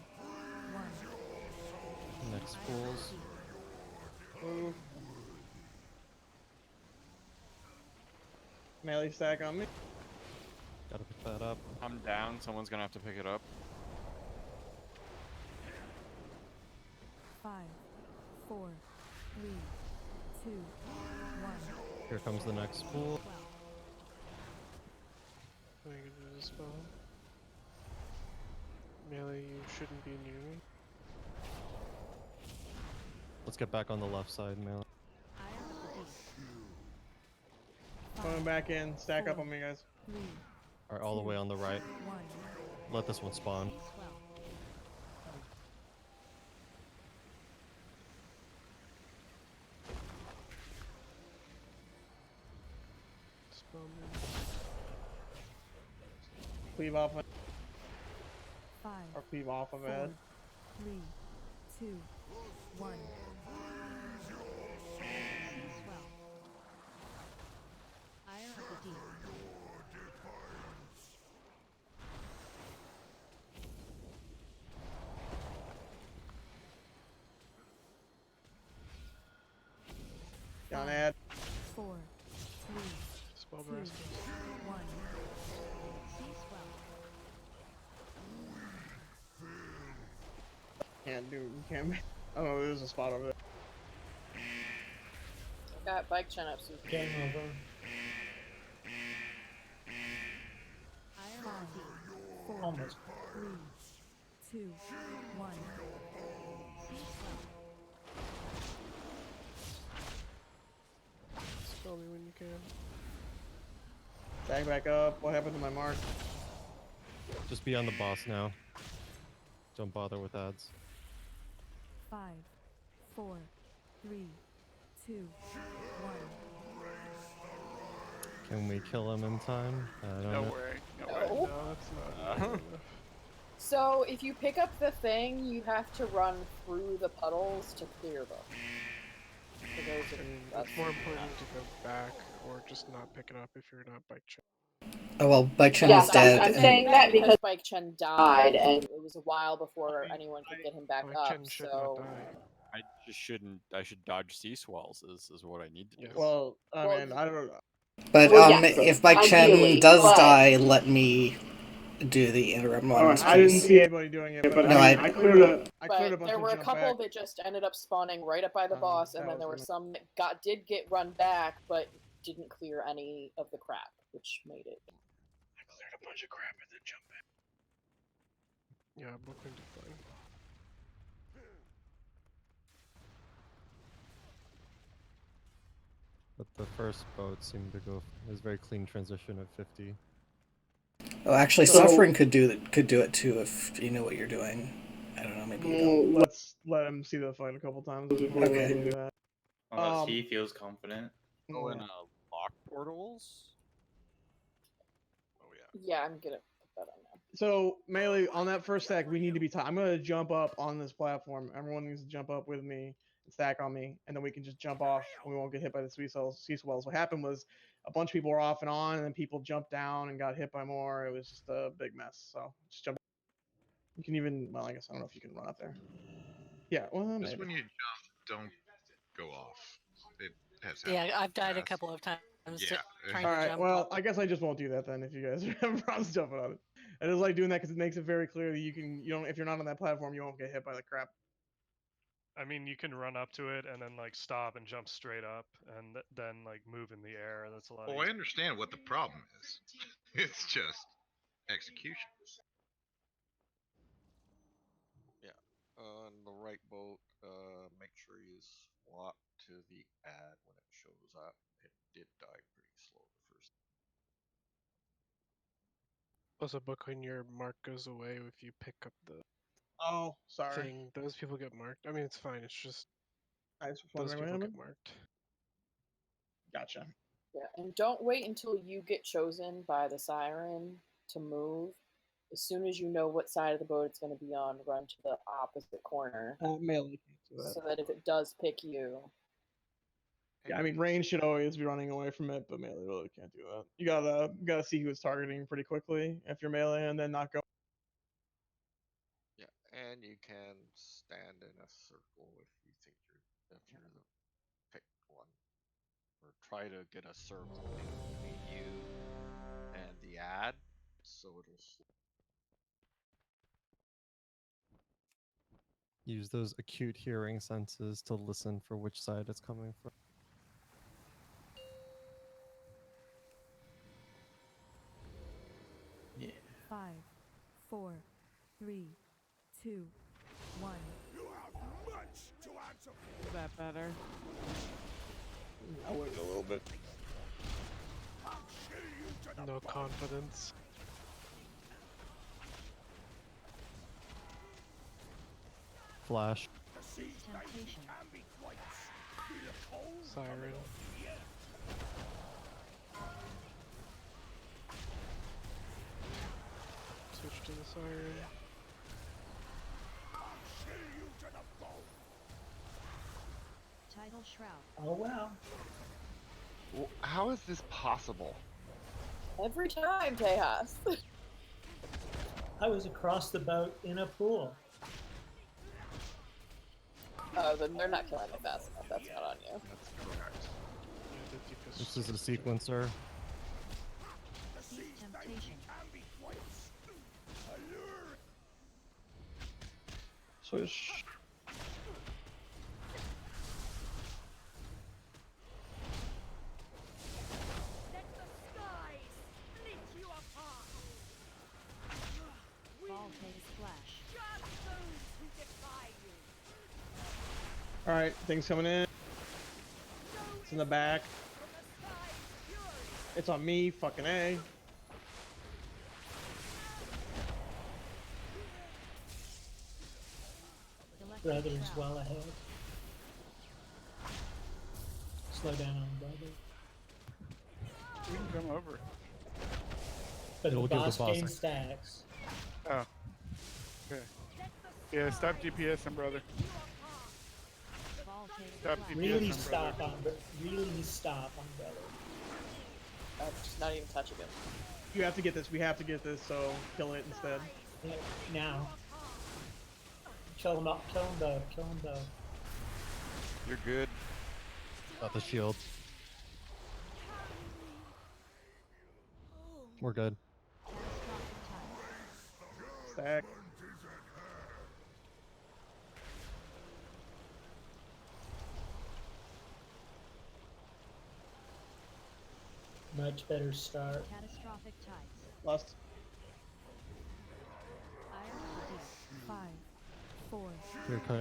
1. Next fools. Move. Melee stack on me. Gotta pick that up. I'm down. Someone's gonna have to pick it up. 5, 4, 3, 2, 1. Here comes the next fool. I think it is a spell. Melee, you shouldn't be near me. Let's get back on the left side, melee. Coming back in. Stack up on me, guys. 3, Alright, all the way on the right. 1. Let this one spawn. Cease well. Spell me. Cleave off of 5, or cleave off of 4, it. 3, 2, 1. Cease well. Ire of the deep. Down ad. 4, 3, Spell 2, blast. 1. Cease well. Can't do. Can't. Oh, there's a spot over there. Got bike chin up. So Game over. Ire of the deep. 4, Almost. 3, 2, 1. Cease well. Spell me when you can. Stack back up. What happened to my mark? Just be on the boss now. Don't bother with ads. 5, 4, 3, 2, 1. Can we kill him in time? I don't No know. way. No No. way. No, that's not good enough. So if you pick up the thing, you have to run through the puddles to clear them. For those of It's more important to go back or just not pick it up if you're not bike check. Oh well, Bike Chen Yes, is dead. I'm and- saying that because Bike Chen died, and it was a while before anyone could get him back Bike up. Chen should So not die. I just shouldn't. I should dodge sea swells. Is what I need to do. Yes. Well, I Well, mean, I don't know. But Well, yes, if Bike Chen ideally, does but- die, let me do the interim ones. I didn't please. see anybody doing it, but No, I I cleared a. I But cleared a bunch there of were a jump couple back. that just ended up spawning right up by the boss, and that then there were was some that did get run back, but didn't clear any of the crap, which made it. I cleared a bunch of crap and then jumped back. Yeah, Brooklyn did fine. But the first boat seemed to go. It was a very clean transition of 50. Oh, actually, So- Suffering could do it too if you know what you're doing. I don't know, maybe you don't. Well, let's let him see the fight a couple times before we Okay. do that. Unless he feels confident. Oh, and lock portals. Oh yeah. Yeah, I'm gonna put that on there. So melee on that first stack, we need to be tight. I'm gonna jump up on this platform. Everyone needs to jump up with me and stack on me, and then we can just jump off. We won't get hit by the sea swells. What happened was a bunch of people were off and on, and then people jumped down and got hit by more. It was just a big mess. So just jump. You can even, well, I guess I don't know if you can run up there. Yeah, well, Just maybe. when you jump, don't go off. It has Yeah, happened I've died a past. couple of times Yeah. trying All to right, jump well, up. I guess I just won't do that then. If you guys have problems jumping on it, I just like doing that because it makes it very clear that you don't, if you're not on that platform, you won't get hit by the crap. I mean, you can run up to it and then like stop and jump straight up, and then like move in the air. That's a lot. Oh, I understand what the problem is. It's just execution. Yeah. On the right boat, make sure you swap to the ad when it shows up. It did die pretty slow the first. Also, Brooklyn, your mark goes away if you pick up the Oh, sorry. thing. Those people get marked. I mean, it's fine. It's just I just those wondering what people get happened. marked. Gotcha. Yeah, and don't wait until you get chosen by the siren to move. As soon as you know what side of the boat it's going to be on, run to the opposite corner. Melee can't do that. So that if it does pick you. Yeah, I mean, range should always be running away from it, but melee really can't do that. You gotta see who it's targeting pretty quickly if you're melee, and then not go. Yeah, and you can stand in a circle if you think if you're the picked one, or try to get a circle in between you and the ad, so it'll. Use those acute hearing senses to listen for which side it's coming from. Yeah. 5, 4, 3, 2, 1. You have much to answer for. Is that better? I wait a little bit. I'll kill you to the No bone. confidence. Flash. The seas Temptation. can be quite feel the cold Siren. coming over the air. Switch to the siren. I'll kill you to the bone. Tidal Shroud. Oh well. How is this possible? Every time, Tejas. I was across the boat in a pool. Oh, then they're not killing it fast enough. That's not on you. That's correct. This is a sequencer. The seas Temptation. can be quite alluring. Swish. Let the skies split you apart. Voltage Flash. Just those who defy you. All right, things coming in. It's in the back. From the skies fury. It's on me. Fucking A. Electric Brother's Shroud. well ahead. Slow down on brother. We can come over. But It'll the give the boss boss gain a- stacks. Oh. Okay. Yeah, stop GPSing, brother. Voltage Stop Flash. GPS. Really on stop brother. on really stop on brother. I'm just not even touching him. You have to get this. We have to get this. So kill it instead. Yeah, now. Kill them up. Kill them both. Kill them both. You're good. Got the shield. We're good. Stack. Much better start. Catastrophic Tides. Lust. Iron Deep. 5, 4,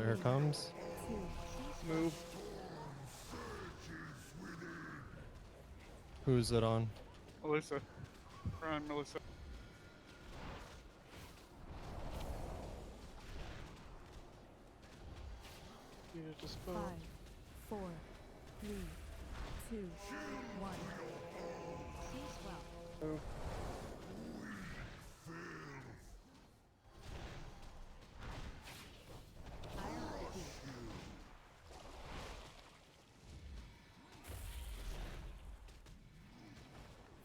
Here comes. 2. Move. Who's it on? Melissa. Run, Melissa. Unit dispel. 5, 4, 3, 2, 1. Sea Swell. Move. Iron Deep.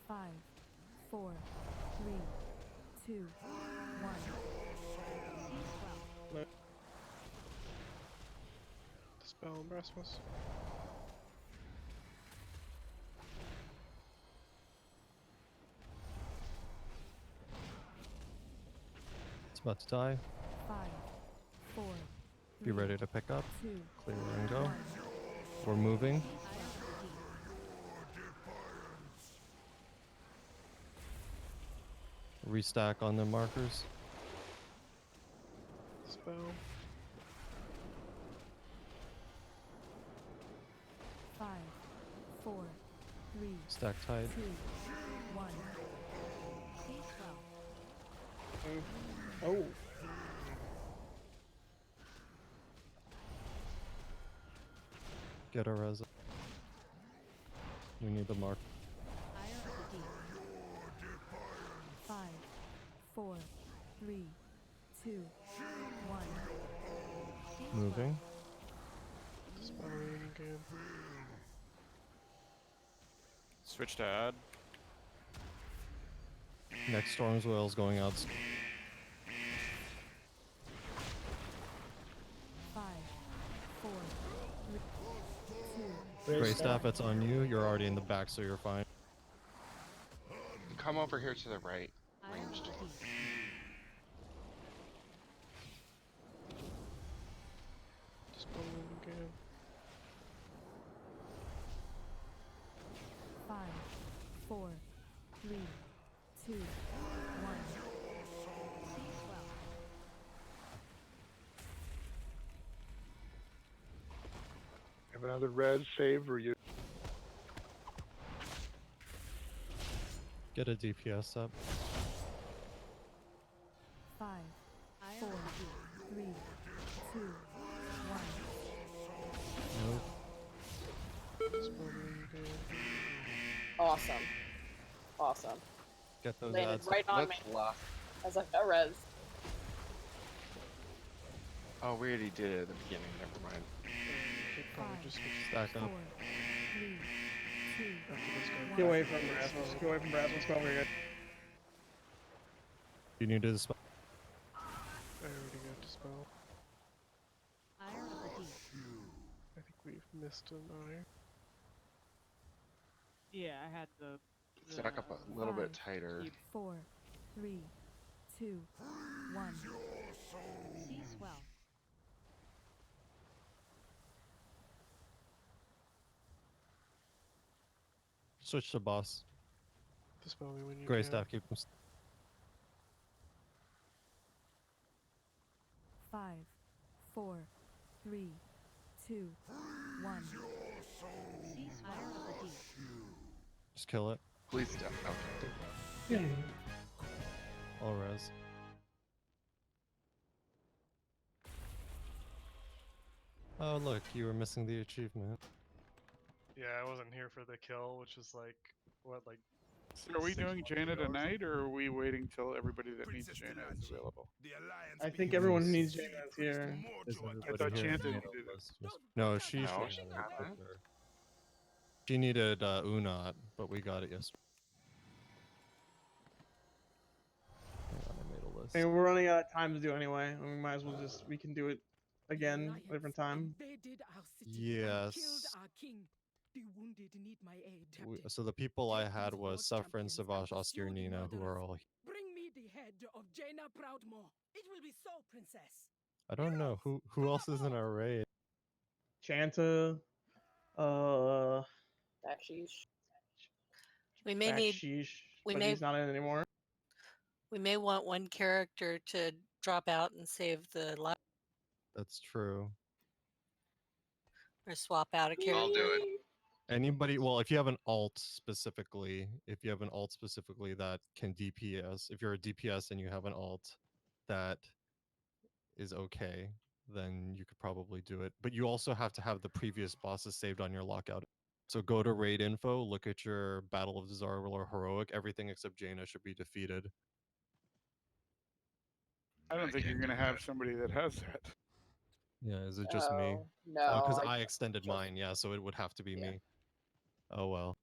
5, 4, 3, 2, 1. Sea Swell. Dispel and Rasmus. It's about to die. 5, 4, Be ready to pick up. 2, Clear and go. We're moving. Iron Deep. Restack on the markers. Dispel. 5, 4, 3, Stack tide. 2, 1. Sea Swell. Oh. Get a res. We need the mark. 4, 3, 2, 1. Moving. Dispelling again. Switch to add. Next Storm's Will is going out. 5, 4, 3, 2. Gray Staff, it's on you. You're already in the back, so you're fine. Come over here to the right. Ranged. Dispelling again. 5, 4, 3, 2, 1. Have another res save or you? Get a DPS up. 5, 4, 3, 2, 1. Move. Dispelling again. Awesome. Awesome. Get those Landed ads. right on me as I got res. Oh, we already did it at the beginning. Never mind. Should probably just switch Stack up. 4, 3, 2, after this guy. Get away from Rasmus. Get away from Rasmus. Go over here. You need to dispel. I already got dispel. Iron of the Deep. I think we've missed an iron. Yeah, I had the. Stack up a little bit tighter. 4, 3, 2, 1. See swell. Switch to boss. Dispel me when you Gray can. Staff, keep them. 5, 4, 3, 2, 1. See Iron of the Deep. Just kill it. Please stop. Okay. All res. Oh look, you were missing the achievement. Yeah, I wasn't here for the kill, which is like what, like. So are we 6 doing months Jaina ago or tonight, or are we waiting till everybody that needs Jaina is available? I think everyone who needs Jaina is here. Is I everybody thought here? Chanta Jaina needed it. was just- No, she No, should she have it got it. quicker. She needed Unat, but we got it yesterday. Hang on, I made a list. I mean, we're running out of time to do anyway. We might as well just, we can do it again at a different time. Yes. The wounded need my aid. So the people I had was Suffren, Savage, Austir, Nina, who are all. Bring me the head of Jaina Proudmore. It will be so, princess. I don't know who else is in our raid. Chanta, Backsheesh. We may need. Backsheesh, We but may. he's not in anymore. We may want one character to drop out and save the life, That's true. or swap out a character. I'll do it. Anybody, well, if you have an alt specifically, that can DPS, if you're a DPS and you have an alt that is okay, then you could probably do it. But you also have to have the previous bosses saved on your lockout. So go to raid info, look at your Battle of Dazar'alor heroic. Everything except Jaina should be defeated. I don't think you're going to have somebody that has that. Yeah, is it just me? Oh, no. Because I extended mine, yeah, so it would have to be me. Oh well.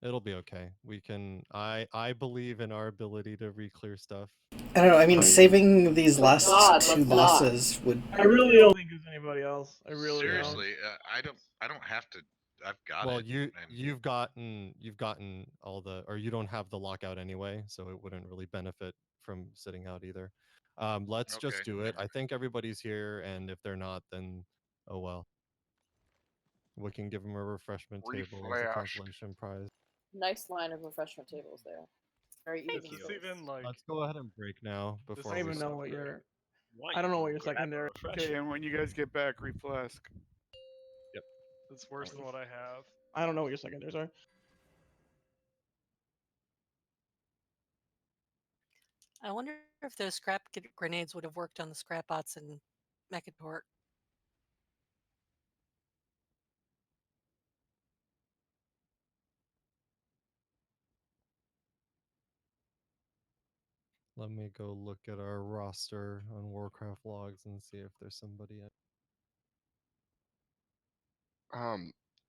It'll be okay. We can I believe in our ability to re-clear stuff. I don't know. I mean, saving these last two bosses would. I really don't think there's anybody else. I really Seriously, I don't have to. I've got Well, it. you've gotten all the, or you don't have the lockout anyway, so it wouldn't really benefit from sitting out either. Let's just Okay, do it. I think everybody's here, and if they're not, then oh well. We can give them a refreshment table as a Reflashed. consolation prize. Nice line of refreshment tables there. Very This even. is even like. Let's go ahead and break now This before I we don't even start. know what your. Why I don't know you what your grab a secondary. Okay, and when you guys get back, reflask. Yep. It's worse than what I have. I don't know what your secondaries are. I wonder if those scrap grenades would have worked on the scrap bots in Mechadort. Let me go look at our roster on Warcraft logs and see if there's somebody in.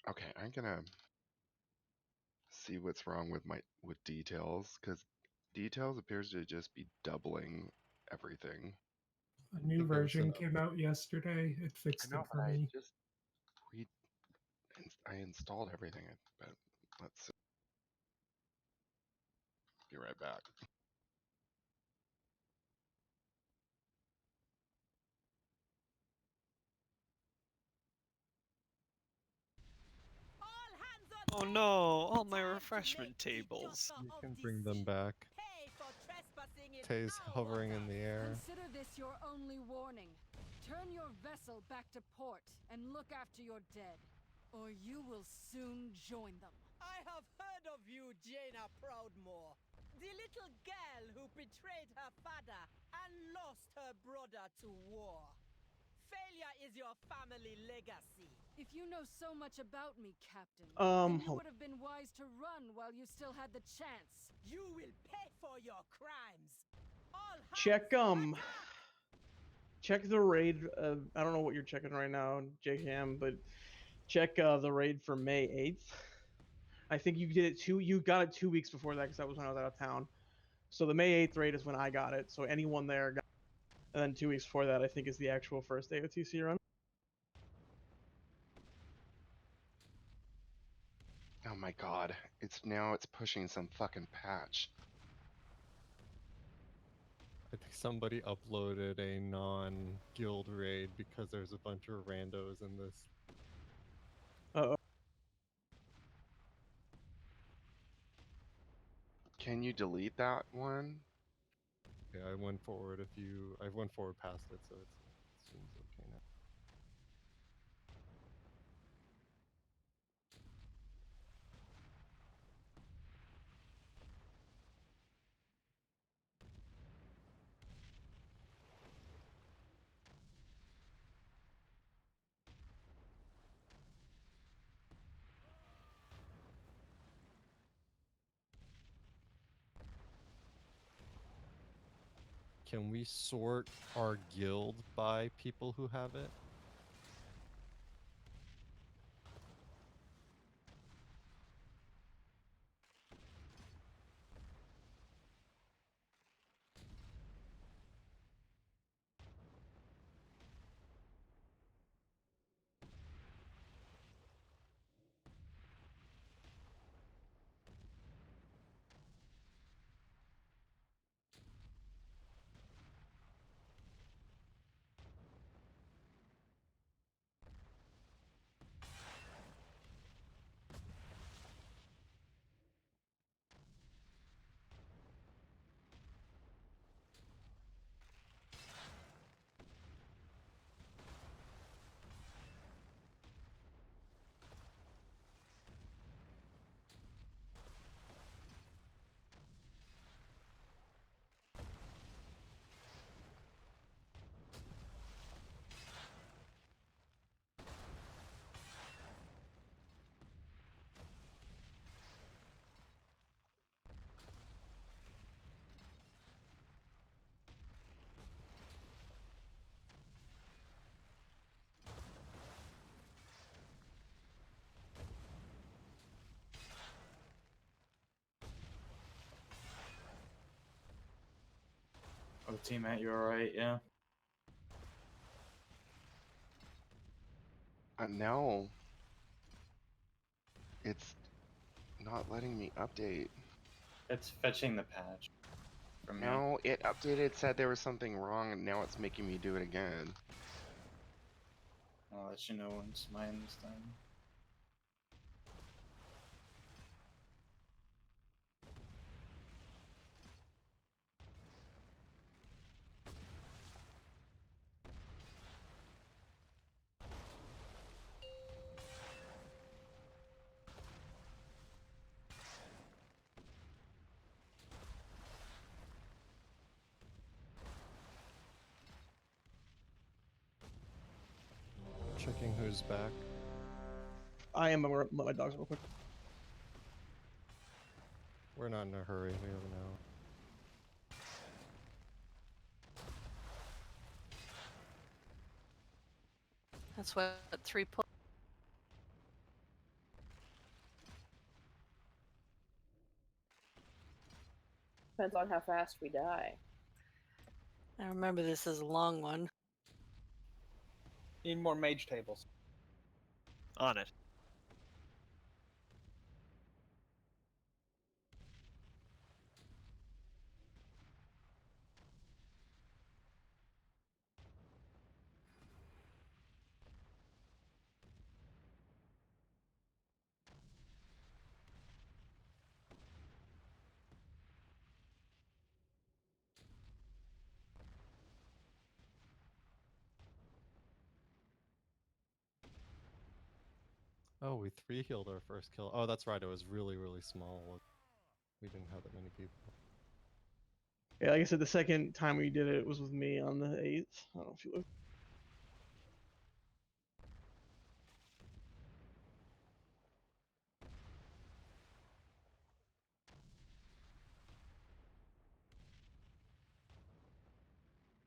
Okay, I'm gonna see what's wrong with details, because details appears to just be doubling everything. A new version came out yesterday. It I fixed know, it but for me. I installed everything, but let's see. Be right back. Oh no, all my refreshment tables. You can bring them back. Tay's hovering in the air. Consider this your only warning. Turn your vessel back to port and look after your dead, or you will soon join them. I have heard of you, Jaina Proudmore. The little girl who betrayed her father and lost her brother to war. Failure is your family legacy. If you know so much about me, Captain, then Um, you would have been wise to run while you still had the chance. You will pay for your crimes. All check check the raid. I don't know what you're checking right now, JKM, but check the raid for May 8th. I think you did it you got it 2 weeks before that because that was when I was out of town. So the May 8th raid is when I got it. So anyone there got it. And then 2 weeks before that, I think, is the actual first day of TC run. Oh my god, it's pushing some fucking patch. I think somebody uploaded a non-guild raid because there's a bunch of randos in this. Uh-oh. Can you delete that one? Yeah, I went forward I went forward past it, so it seems okay now. Can we sort our guild by people who have it? Oh, teammate, you alright? Yeah. No. It's not letting me update. It's fetching the patch from me. No, it updated, said there was something wrong, and now it's making me do it again. I'll let you know once mine's done. Checking who's back. I am. I'm gonna let my dogs real quick. We're not in a hurry. We have an hour. That's what 3 pull. Depends on how fast we die. I remember this is a long one. Need more mage tables. On it. Oh, we 3-healed our first kill. Oh, that's right. It was really, really small. We didn't have that many people. Yeah, like I said, the second time we did it was with me on the 8th. I don't know if you look.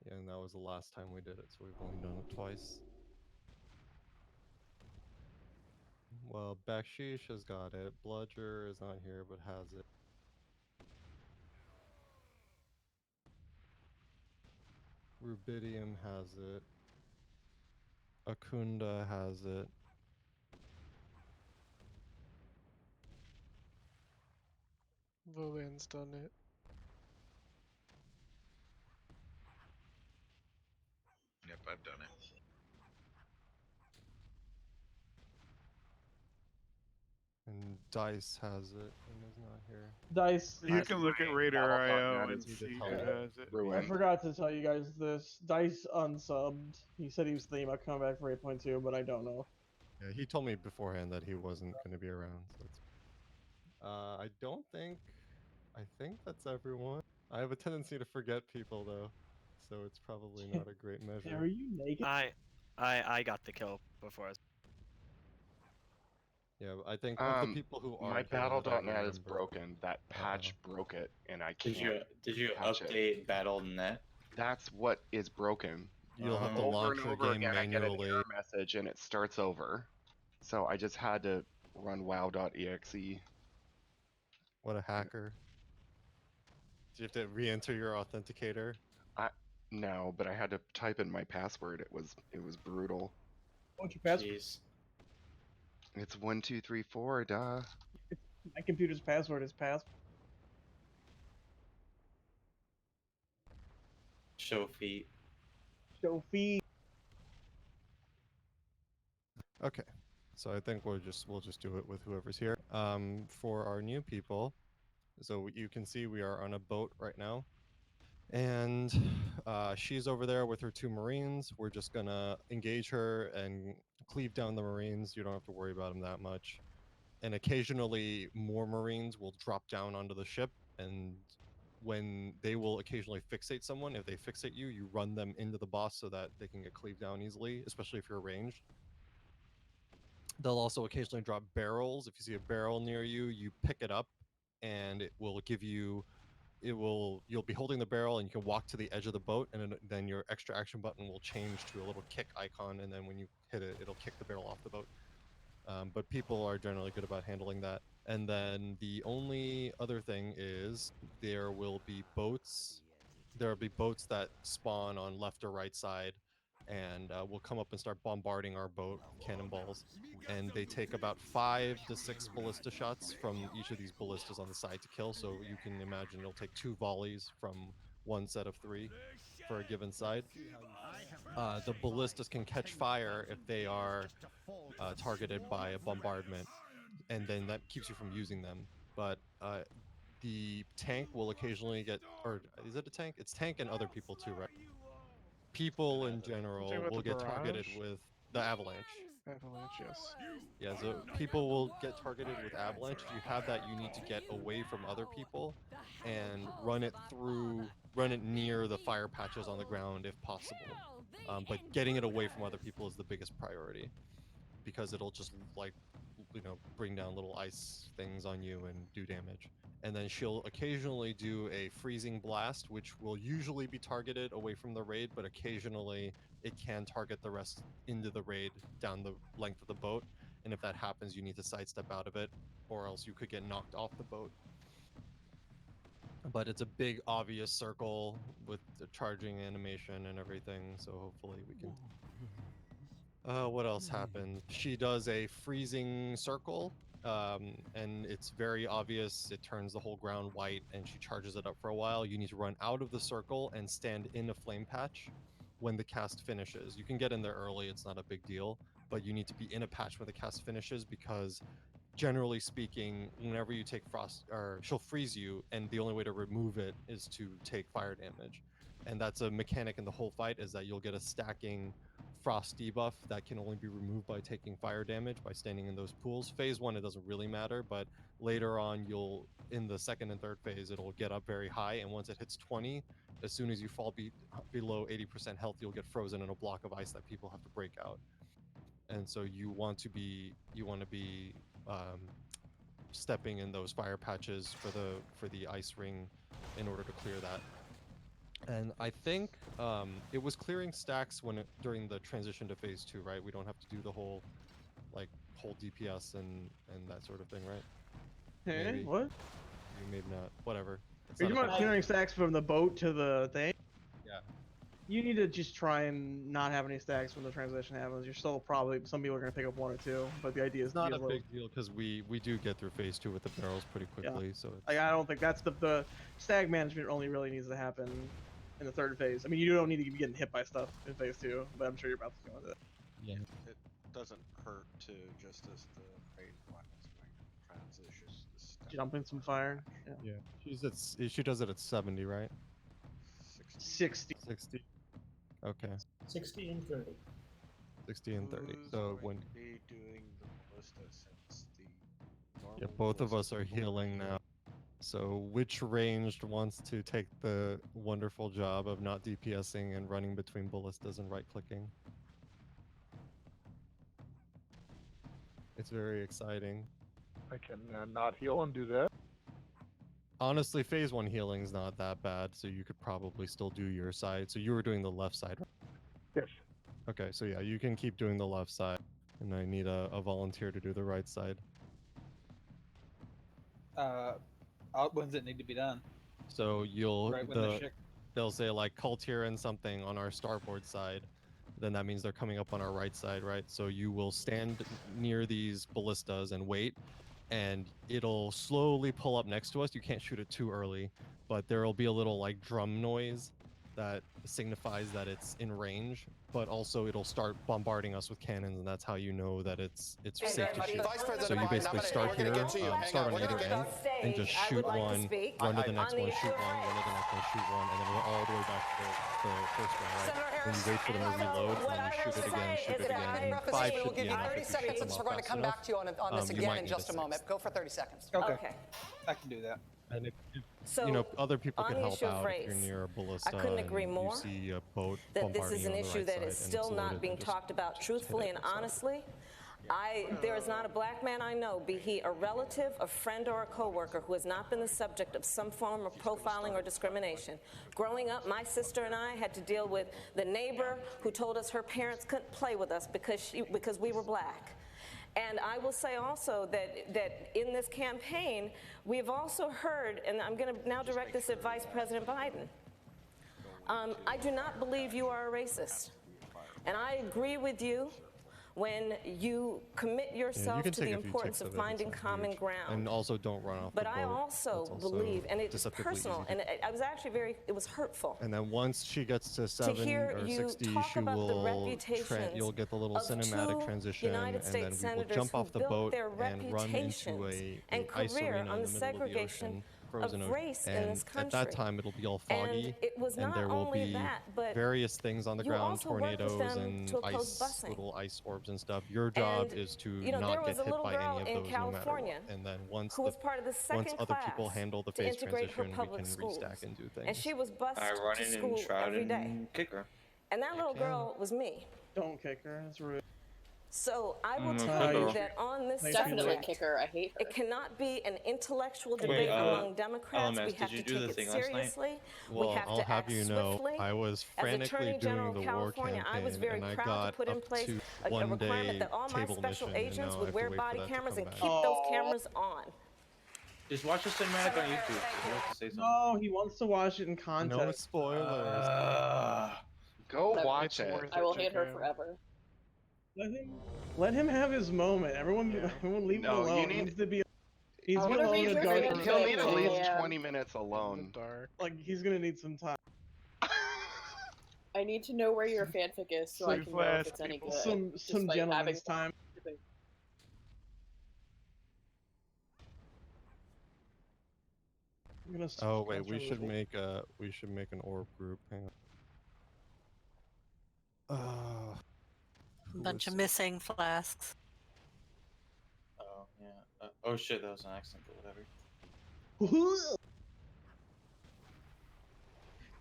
Yeah, and that was the last time we did it, so we've only done it twice. Well, Bakshish has got it. Bludger is not here, but has it. Rubidium has it. Akunda has it. Volan's done it. Yep, I've done it. And Dice has it and is not here. Dice. You can look at Radar IO Battle.net and is see who kinda has it. I ruined. forgot to tell you guys this. Dice unsubbed. He said he was thinking about coming back for 8.2, but I don't know. Yeah, he told me beforehand that he wasn't going to be around. So that's. I don't think. I think that's everyone. I have a tendency to forget people though, so it's probably not a great measure. Are you naked? I got the kill before. Yeah, I think of the people who My aren't here that I Battle.net is remember. broken. That patch broke it, and I Did can't you patch it. update Battle.net? That's what is broken. You'll have to Over launch and the over game again, I get an manually. error message, and it starts over. So I just had to run WoW.exe. What a hacker! Do you have to re-enter your authenticator? No, but I had to type in my password. It was brutal. What's your password? Jeez. It's 1234. Duh. My computer's password is pass. Show feet. Show feet. Okay, so I think we'll just do it with whoever's here. For our new people, so you can see we are on a boat right now, and she's over there with her 2 Marines. We're just gonna engage her and cleave down the Marines. You don't have to worry about them that much. And occasionally, more Marines will drop down onto the ship, and when they will occasionally fixate someone, if they fixate you, you run them into the boss so that they can get cleaved down easily, especially if you're ranged. They'll also occasionally drop barrels. If you see a barrel near you, you pick it up, and it will give you. You'll be holding the barrel, and you can walk to the edge of the boat, and then your extra action button will change to a little kick icon, and then when you hit it, it'll kick the barrel off the boat. But people are generally good about handling that. And then the only other thing is there will be boats. There will be boats that spawn on left or right side, and will come up and start bombarding our boat with cannonballs. And they take about 5 to 6 ballista shots from each of these ballistas on the side to kill. So you can imagine it'll take 2 volleys from one set of 3 for a given side. The ballistas can catch fire if they are targeted by a bombardment, and then that keeps you from using them. But the tank will occasionally get, or is it a tank? It's tank and other people too, right? People in general about will the get targeted barrage? with the avalanche. Avalanche, yes. Yeah, so people will get targeted with avalanche. If you have that, you need to get away from other people and run it near the fire patches on the ground if possible. But getting it away from other people is the biggest priority, because it'll just bring down little ice things on you and do damage. And then she'll occasionally do a freezing blast, which will usually be targeted away from the raid, but occasionally it can target the rest into the raid down the length of the boat. And if that happens, you need to sidestep out of it, or else you could get knocked off the boat. But it's a big, obvious circle with the charging animation and everything, so hopefully we can... what else happens? She does a freezing circle, and it's very obvious. It turns the whole ground white, and she charges it up for a while. You need to run out of the circle and stand in a flame patch when the cast finishes. You can get in there early, it's not a big deal, but you need to be in a patch when the cast finishes, because generally speaking, whenever you take frost, or she'll freeze you, and the only way to remove it is to take fire damage. And that's a mechanic in the whole fight, is that you'll get a stacking frost debuff that can only be removed by taking fire damage by standing in those pools. Phase 1, it doesn't really matter, but later on, you'll, in the second and third phase, it'll get up very high, and once it hits 20, as soon as you fall below 80% health, you'll get frozen in a block of ice that people have to break out. And so you want to be stepping in those fire patches for the ice ring in order to clear that. And I think it was clearing stacks during the transition to phase 2, right? We don't have to do the whole DPS and that sort of thing, right? Hey, Maybe. what? Maybe not. Whatever. Are you talking about clearing stacks from the boat to the thing? Yeah. You need to just try and not have any stacks when the transition happens. You're still probably, some people are going to pick up 1 or 2, but the idea is It's not to a be big deal because we do get through phase 2 with the barrels pretty quickly. So it's... Like, I don't think that's the stag management only really needs to happen in the 3rd phase. I mean, you don't need to be getting hit by stuff in phase 2, but I'm sure you're about to go into it. Yeah. It doesn't hurt to, just as the raid 1 is going to transition, to step Jump in some fire. Yeah. She does it at 70, right? 60. 60. Okay. 60 and 30. 60 and 30. Who's So going when to be doing the ballista, since the normal both of us ballista are people healing now. So which ranged wants to take the wonderful job of not DPSing and running between ballistas and right clicking? It's very exciting. I can not heal and do that. Honestly, phase 1 healing's not that bad, so you could probably still do your side. So you were doing the left side, right? Yes. Okay, so yeah, you can keep doing the left side, and I need a volunteer to do the right side. When does it need to be done? So Right when they'll say like cult here and something on our starboard side, then that means they're coming up on our right side, right? So you will stand near these ballistas and wait, and it'll slowly pull up next to us. You can't shoot it too early, but there'll be a little like drum noise that signifies that it's in range, but also it'll start bombarding us with cannons, and that's how you know that it's safe to shoot. So you basically start here, start on either end, and just shoot one, run to the next one, shoot one, run to the next one, shoot one, and then run all the way back to the first one, right? Then you wait for them to reload, and then you shoot it again, and 5 should be enough if you shoot them off fast enough. To you on this again in just a moment. Go for 30 seconds. Okay. I can do that. And if So, other people on can the help issue of out if race, you're near a ballista. I couldn't agree and more You see a boat that this is bombarding an you on the issue right that side is and it's still loaded, not then being just talked about hit truthfully it and with something. honestly. There is not a black man I know, be he a relative, a friend, or a coworker, who has not been the subject of some form of profiling or discrimination. Growing up, my sister and I had to deal with the neighbor who told us her parents couldn't play with us because we were black. And I will say also that in this campaign, we've also heard, and I'm going to now direct this at Vice President Biden, I do not believe you are a racist. And I agree with you when you commit yourself to the importance of finding common ground. And also don't run off But the boat. I also believe, and it's deceptively personal, easy and I was actually it was hurtful. And then once she gets to 7 hear or you 60, talk she about the will reputations you'll get the little of cinematic 2 transition, United and then States we will senators jump who off the built boat their and run into reputations an and ice career arena on in the the middle of the segregation ocean, frozen of ocean. race in And this country. at that time, it'll be all foggy, And it was and not there will only be that, but various things on the you ground, also worked with tornadoes them and to oppose ice, busing. little ice orbs and stuff. Your job is to there not was get a hit little by girl any of in those, no matter California what. And then once who was part of the second other people class handle the to phase integrate her transition, we public can schools. restack and do things. And she was bused I run to in school and shroud every day. and kick her. And that little girl was me. Don't kick her. That's rude. So I will Mm, tell you kicker. that on this Nice Definitely subject, kicker. I hate her. it cannot be an intellectual Wait, debate among Democrats. LMS, We did have you to do the take it thing last night? seriously. We Well, have I'll to have act you know, swiftly. I was As frantically Attorney doing General the of war California, I was campaign, very and I proud to got put in up place to a one requirement day that all my table special mission, and agents now I would have to wear wait for body that to cameras come and back. keep those cameras on. Just watch the cinematic on YouTube. You have to say something. No, he wants to watch it in No context. spoilers. Go Whatever. watch it. I will hate her forever. Let him have his moment. Everyone leave him No, alone. you He need. needs to be. He's I gonna wanna need read a your dark. fanfic, He'll need at least man. 20 minutes alone. Like he's gonna need some time. I need to know where your fanfic is so I can know if it's any good. Some despite gentleman's having time. I'm gonna Oh wait, concentrate on this. we should make an orb group. Hang on. Who Bunch was of missing flasks. Oh yeah. Oh shit, that was an accident, but whatever.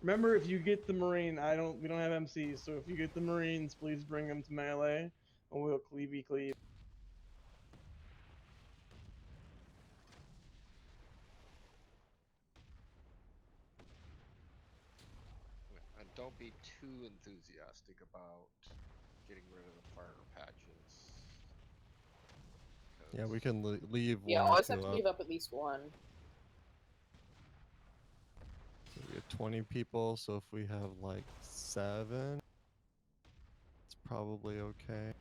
Remember, if you get the Marine, we don't have MCs, so if you get the Marines, please bring them to melee, and we'll cleavey cleave. And don't be too enthusiastic about getting rid of the fire patches. Yeah, we can leave Yeah, one or always two have to up. leave up at least one. So we have 20 people, so if we have like 7, it's probably okay.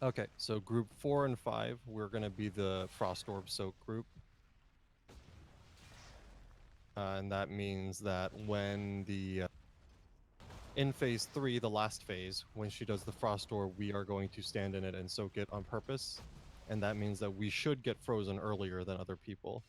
Okay, so group 4 and 5, we're going to be the Frost Orb Soak group. And that means that when in phase 3, the last phase, when she does the Frost Orb, we are going to stand in it and soak it on purpose. And that means that we should get frozen earlier than other people.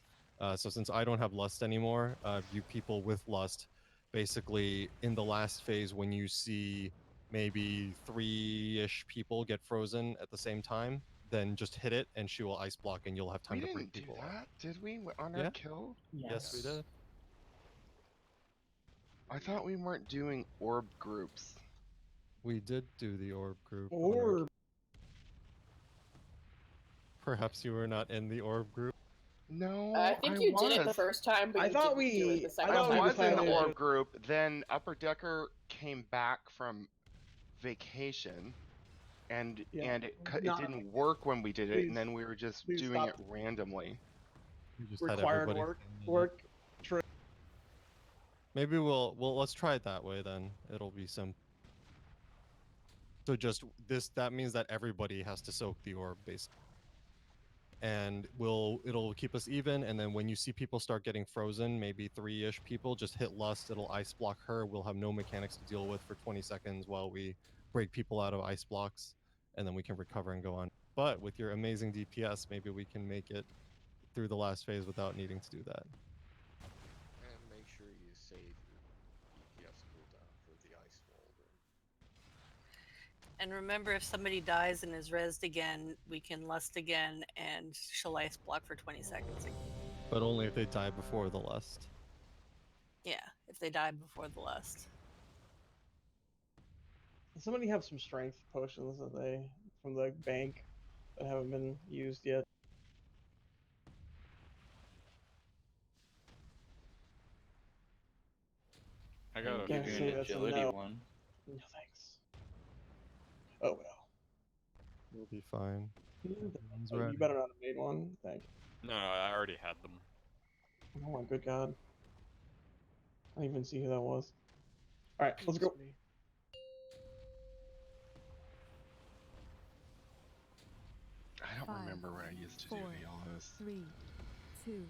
So since I don't have Lust anymore, you people with Lust, basically in the last phase, when you see maybe 3-ish people get frozen at the same time, then just hit it and she will ice block and you'll have time We to bring didn't do people up. that, did we? On our Yeah. kill? Yes, we did. I thought we weren't doing orb groups. We did do the orb group. Orb. Perhaps you were not in the orb group. No, I think you did it the first time, but I you thought didn't do it the second I time. was in the orb group. Then Upper Decker came back from vacation, and Yeah. it Not- didn't work when we did it, and Please- then we were just please doing stop. it randomly. We just had Required everybody work. Maybe let's try it that way then. It'll be simple. So just that means that everybody has to soak the orb basically. And it'll keep us even, and then when you see people start getting frozen, maybe 3-ish people, just hit Lust, it'll ice block her. We'll have no mechanics to deal with for 20 seconds while we break people out of ice blocks, and then we can recover and go on. But with your amazing DPS, maybe we can make it through the last phase without needing to do that. And make sure you save your DPS cooldown for the ice wall then. And remember, if somebody dies and is rezzed again, we can lust again and she'll ice block for 20 seconds. But only if they die before the Lust. Yeah, if they die before the lust. Does somebody have some strength potions that from the bank that haven't been used yet? I got a Can't few say an that's a agility no. one. No thanks. Oh well. We'll be fine. Everyone's ready. You better not have made one. Thank you. No, I already had them. Oh my good god. I didn't even see who that was. Alright, let's go. I don't remember what I used to do to y'all this. 3, 2,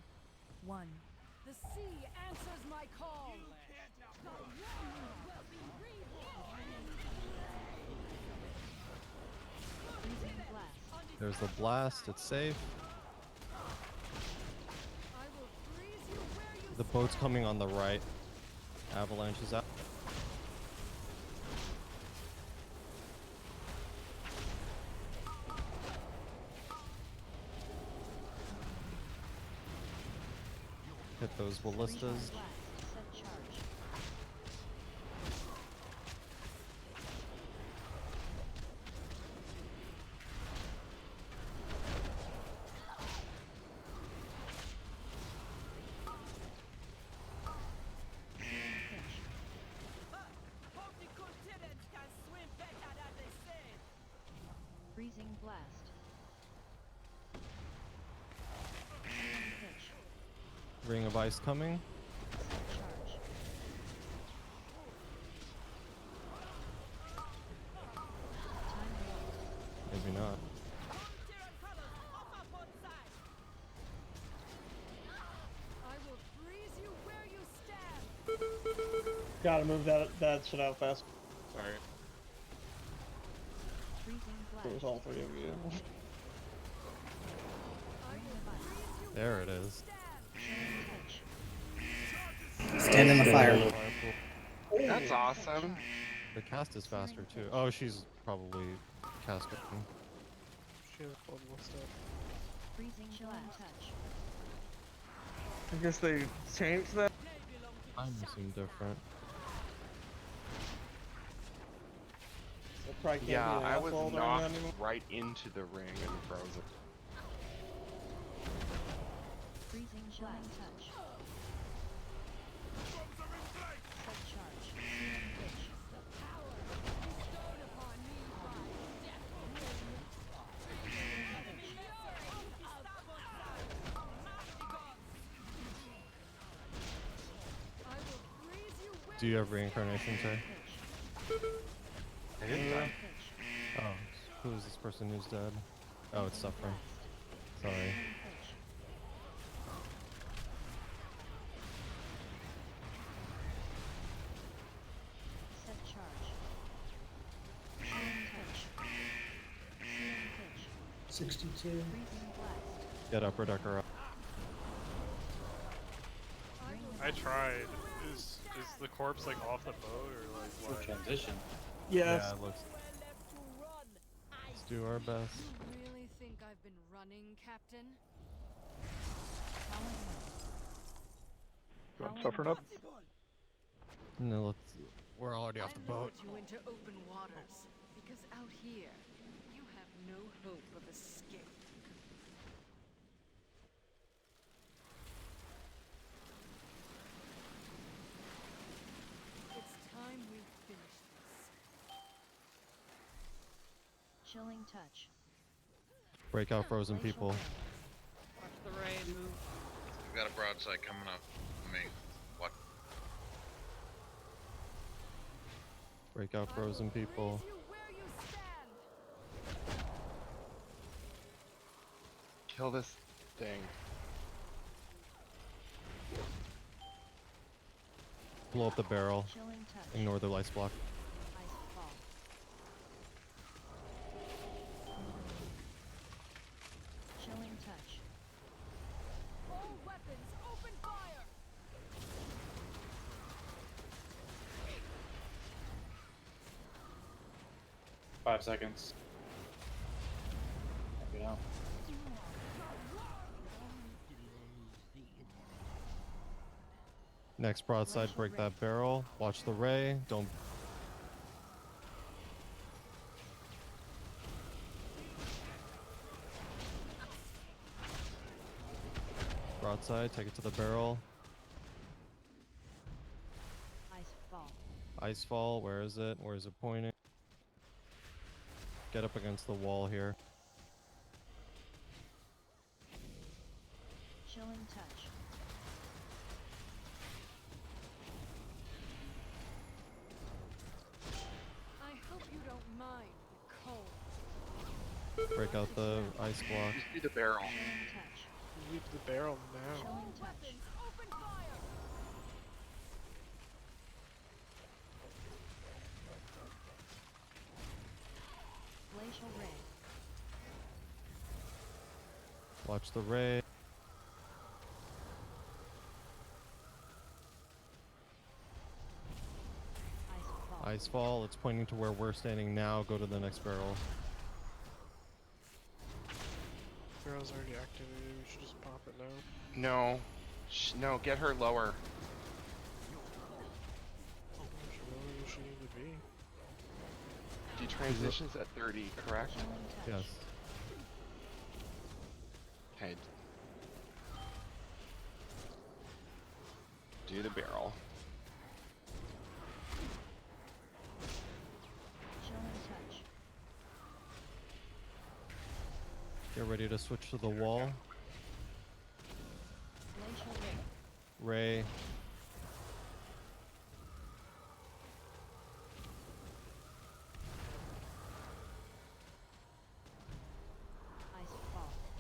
1. The sea answers my call. The war will be There's the blast, it's safe. The boat's coming on the right. Avalanche is out. Hit those ballistas. Freezing blast. Pitch. Ring of ice coming. Charge. Maybe not. I will freeze you where you stand. Gotta move that shit out fast. Sorry. It was all three of you. There it is. Stand in the fire. That's awesome. The cast is faster too. Oh, she's probably casting. She has blood stuff. Freezing blast. Touch. I guess they changed that. Mine seem different. So probably can't Yeah, be an I was asshole during that knocked anymore. right into the ring and frozen. Freezing blast. Touch. Set charge. Pitch. Do you have reincarnation, Tay? I didn't die. Oh, who is this person who's dead? Oh, it's suffering. Sorry. Set charge. Touch. Pitch. 62. Freezing blast. Get upper decker up. I tried. Is the corpse like off the boat or like what? Transition. Yes. Yeah, it looks. Let's do our best. You really think I've been running, Captain? You want suffering up? No, let's. We're already off the boat. You into open waters because out here you have no hope of escape. It's time we finish this. Chilling touch. Break out frozen people. Watch the rain move. We've got a broadside coming up. Me. What? Break out frozen people. Kill this thing. Blow up the barrel. Chilling touch. Ignore the ice block. Ice fall. Chilling touch. All weapons, open fire! 5 seconds. Happy now. Next broadside, break that barrel. Watch the ray. Don't. Broadside, take it to the barrel. Ice fall. Ice fall, where is it? Where is it pointing? Get up against the wall here. Chilling touch. I hope you don't mind the cold. Break out the ice block. Just do the barrel. Chilling touch. Leave the barrel now. Chilling touch. Open fire! Glacial ray. Watch the ray. Ice fall. Ice fall, it's pointing to where we're standing now. Go to the next barrel. Barrel's already activated. We should just pop it now. No. No, get her lower. Where she need to be? Detransition's at 30, correct? Yes. Okay. Do the barrel. Get ready to switch to the wall. Ray.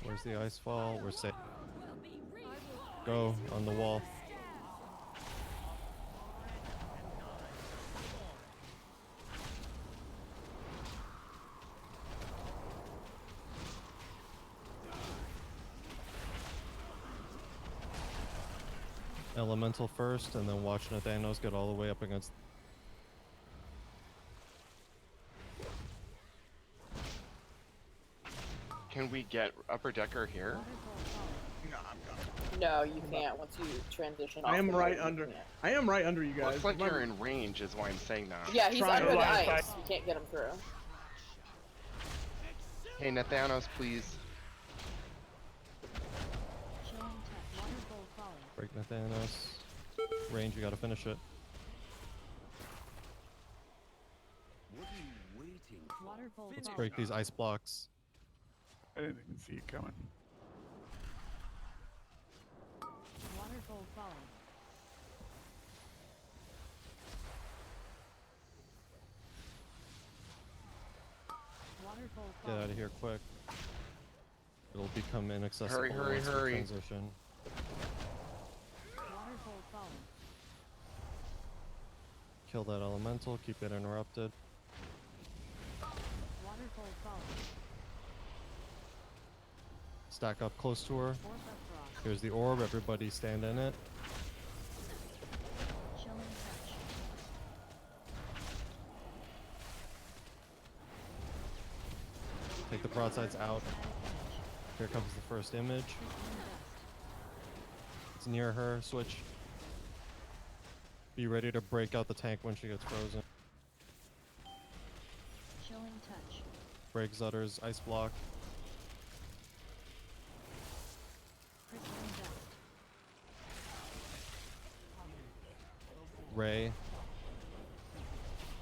Where's the ice fall? We're safe. Go on the wall. Elemental first, and then watch Nathanos get all the way up against. Can we get Upper Decker here? No, you can't once you transition off. I am the right boat, you under. can't. I am right under you guys. Looks like Remember- you're in range, is why I'm saying that. Yeah, he's Trying under to the line ice. side. You can't get him through. Hey, Nathanos, please. Break Nathanos. Range, you gotta finish it. Let's break these ice blocks. I didn't even see it coming. Waterfall falling. Waterfall Get out of here quick. It'll become inaccessible Hurry, hurry, once we hurry. transition. Waterfall falling. Kill that elemental, keep it interrupted. Waterfall falling. Stack up close to her. Orb of frost. Here's the orb, everybody stand in it. Chilling touch. Take the broadsides out. Here comes the first image. It's near her, switch. Be ready to break out the tank when she gets frozen. Chilling touch. Break Zutter's ice block. Crystalline dust. Ray.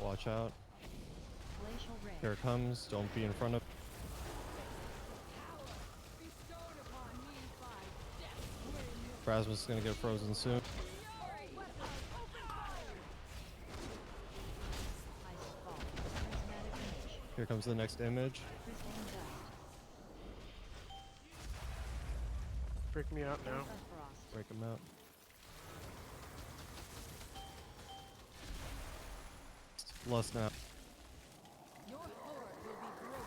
Watch out. Glacial ray. Here it comes. Don't be in front of. Phrasmus is gonna get frozen soon. Here comes the next image. Freak me out now. Break him out. Lust now. Your horde will be broken.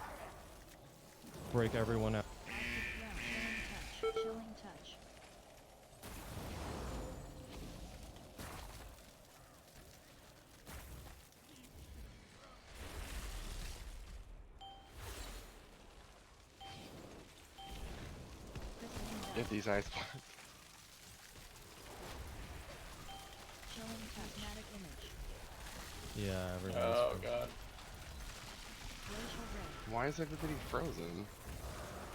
Break everyone out. Chilling touch. Chilling touch. Get these ice blocks. Chilling prismatic image. Yeah, everyone's Oh frozen. god. Glacial ray. Why is everybody frozen?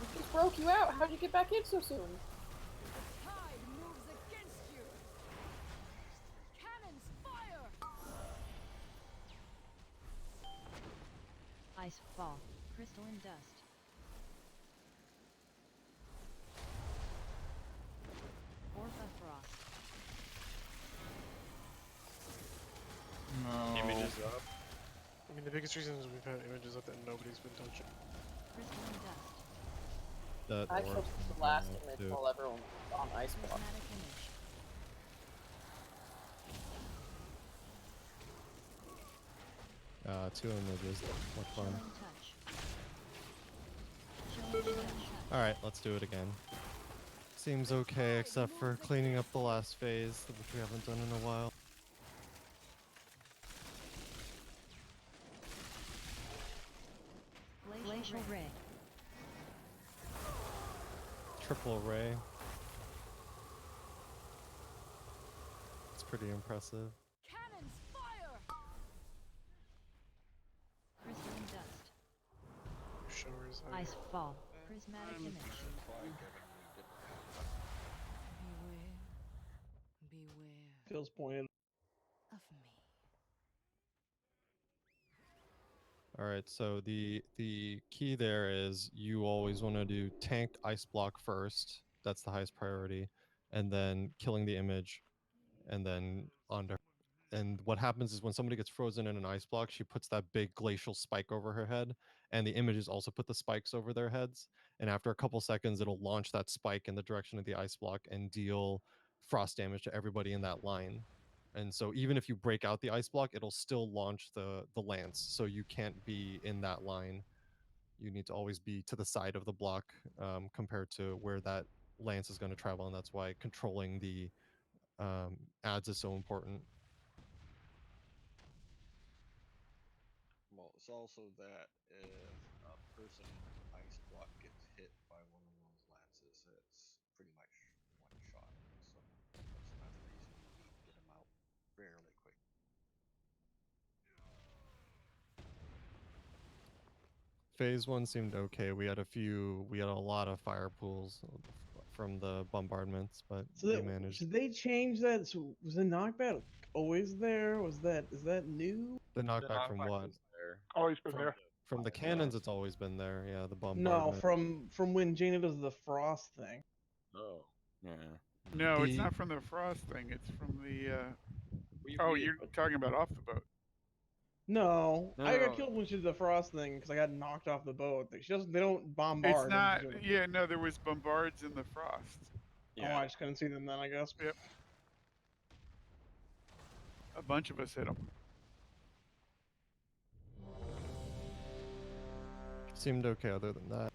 We just broke you out. How'd you get back in so soon? Tide moves against you. Cannons fire. Ice fall. Crystalline dust. Orb of frost. No. Images up. I mean, the biggest reason is we've had images up that nobody's been touching. Crystalline dust. That I orb killed the last will image do. while everyone was on ice block. Prismatic image. Two images. Much fun. Chilling touch. Chilling touch. Alright, let's do it again. Seems okay, except for cleaning up the last phase, which we haven't done in a while. Glacial ray. Triple Ray. It's pretty impressive. Cannons fire! Crystalline dust. Showers. Ice fall. Prismatic image. Beware Feels pointed. of me. All right, so the key there is you always want to do tank ice block first. That's the highest priority, and then killing the image, and then onto. And what happens is when somebody gets frozen in an ice block, she puts that big glacial spike over her head, and the images also put the spikes over their heads. And after a couple seconds, it'll launch that spike in the direction of the ice block and deal frost damage to everybody in that line. And so even if you break out the ice block, it'll still launch the lance. So you can't be in that line. You need to always be to the side of the block compared to where that lance is going to travel, and that's why controlling the ads is so important. Well, it's also that if a person in an ice block gets hit by one of those lances, it's pretty much one shot. So that's another reason you need to get them out fairly quick. Phase 1 seemed okay. We had a lot of fire pools from the bombardments, but So we that, managed. should they change that? So was the knockback always there? Is that new? The knockback from what? Always been there. From the cannons, it's always been there. Yeah, the No, bombardment. from when Jaina does the frost thing. Oh. Yeah. No, it's The- not from the frost thing. It's from the. Oh, you're talking about off the boat. No, I got No. killed when she did the frost thing because I got knocked off the boat. She doesn't. They don't bombard. It's I'm not. just doing it. Yeah, no, there was bombards in the frost. Oh, I just couldn't see them then. I guess. Yep. A bunch of us hit them. Seemed okay other than that.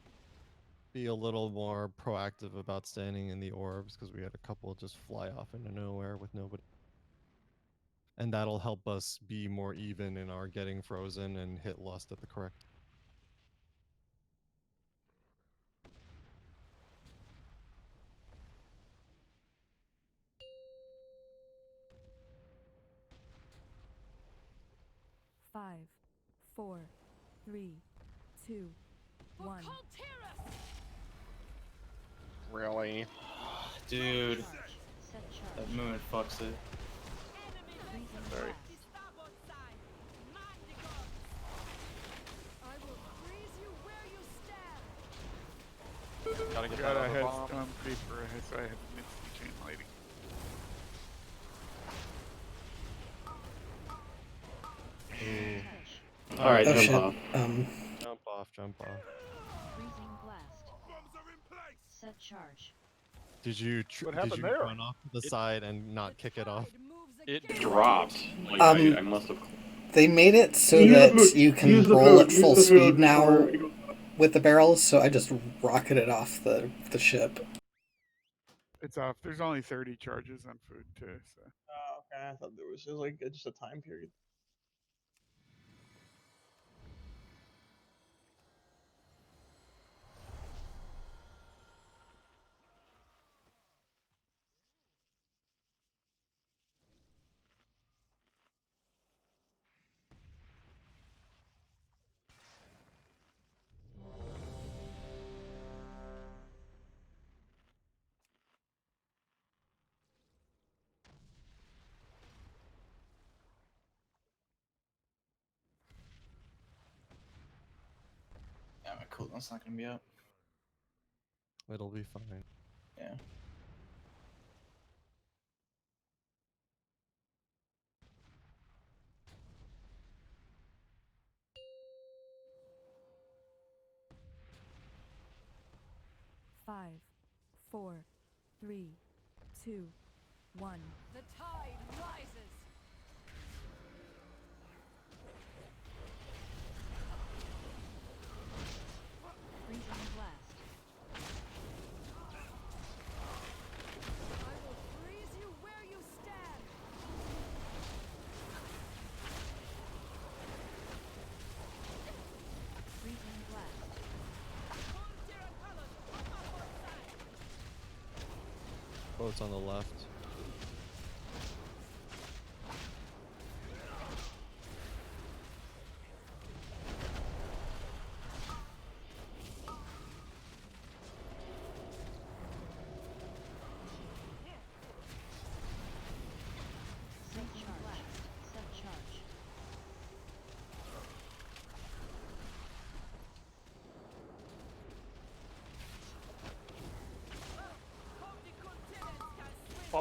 Be a little more proactive about standing in the orbs because we had a couple just fly off into nowhere with nobody. And that'll help us be more even in our getting frozen and hit lust at the correct. Five, 4, 3, 2, 1. Really? Dude. That movement fucks it. Sorry. I will freeze you where you stand. Gotta get God, that I other had bomb. stone paper, so I had instant chain lighting. All right, Oh, jump shit. off. Jump off, jump off. Freezing blast. Set charge. Did you What did happened you there? run off to the side and not kick it off? It Dropped. Like, I must have. They made it so Use the that boot. you can Use the roll boot. at Use full the speed boot now before you go. with the barrels, so I just rocketed off the ship. It's off. There's only 30 charges on food too, so. Oh, okay. I thought it was like just a time period. Yeah, my cooldown's not gonna be up. It'll be fine. Yeah. Five, 4, 3, 2, 1. The tide rises. Freezing blast. I will freeze you where you stand. Freezing blast. Boat's on the left.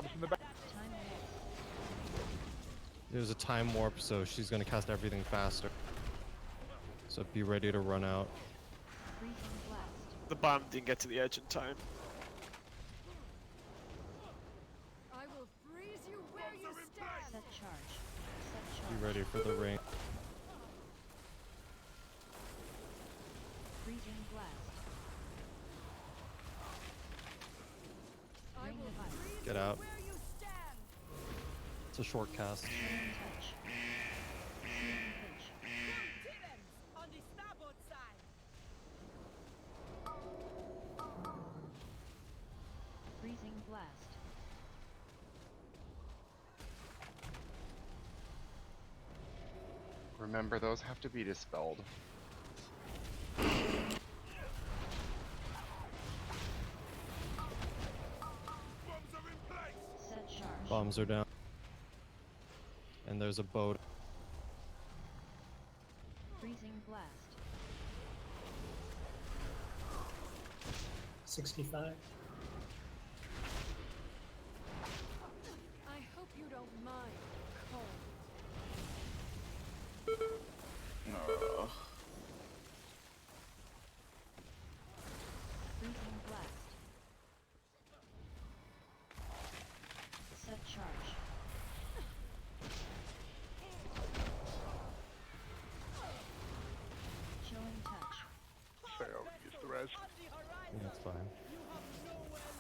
bombs in the back. There's a time warp, so she's gonna cast everything faster. So be ready to run out. The bomb didn't get to the edge in time. I will freeze you where you stand. Set charge. Set charge. Be ready for the rain. Freezing blast. I will freeze Get you out. where you stand. It's a short cast. Chilling touch. Searing pinch. On the starboard side. Freezing blast. Remember, those have to be dispelled. Set charge. Bombs are down. And there's a boat. Freezing blast. 65. I hope you don't mind. Cold. Freezing blast. Set charge. Chilling touch. Sorry, I'll use the res. That's fine.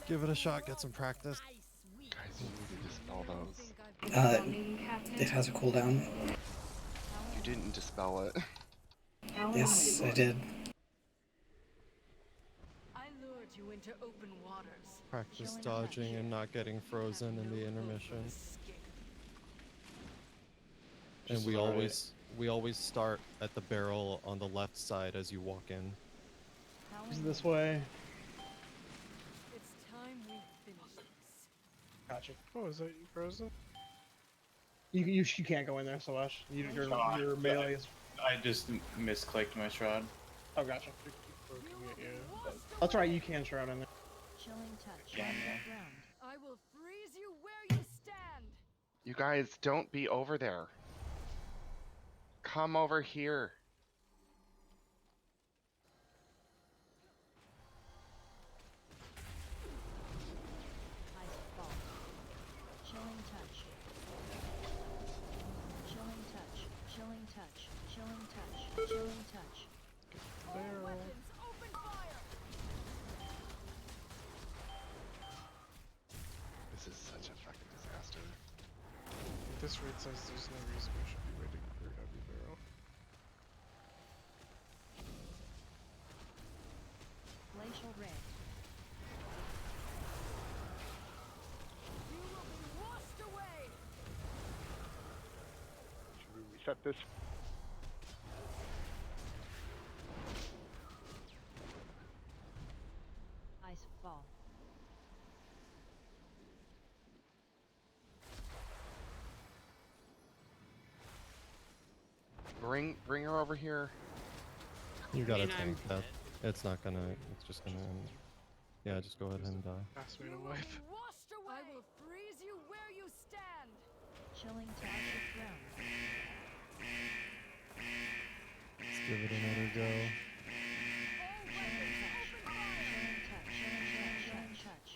Give it a shot, get some practice. Guys, you need to dispel those. It has a cooldown. You didn't dispel it. Yes, I did. I lured you into open waters. Practice dodging and not getting frozen in the intermission. And we always start at the barrel on the left side as you walk in. Is this way? It's time we finish this. Gotcha. Oh, is that you frozen? You can't go in there, Slash. Your melee is. I just misclicked my shroud. Oh, gotcha. Looking at you. That's right. You can shroud in there. Chilling touch. Yeah. Ground. I will freeze you where you stand. You guys, don't be over there. Come over here. Ice fall. Chilling touch. Chilling touch. Chilling touch. Chilling touch. Chilling touch. All weapons, open fire. This is such a fucking disaster. This read says there's no reason we should be waiting for heavy barrel. Glacial ray. You will be washed away. Should we reset this? Ice fall. Bring her over here. You gotta mean, I'm tank that. It's not gonna. It's just gonna end. Yeah, just go ahead and die. Pass me You to will wipe. be washed away. I will freeze you where you stand. Chilling touch of ground. Let's give it another go. Chilling touch. Chilling touch. Chilling touch.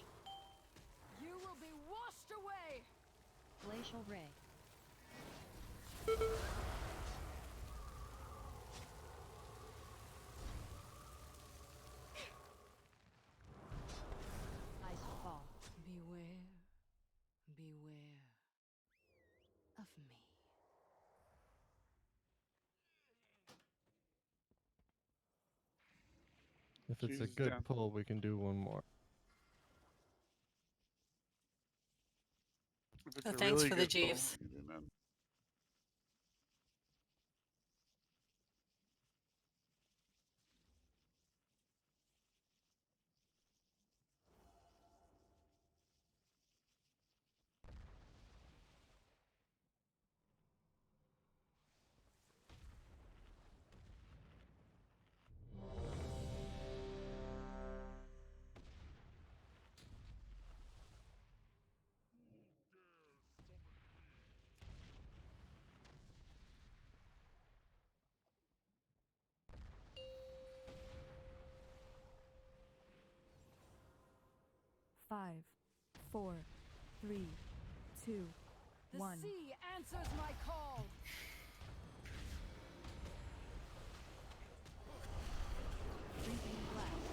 You will be washed away. Glacial ray. Ice fall. Beware, beware of me. If it's a She's good down. pull, we can do one more. If it's Oh, a thanks really for the good pull, Jeeves. you do none. 5, 4, 3, 2, 1. The sea answers my call. Freezing blast.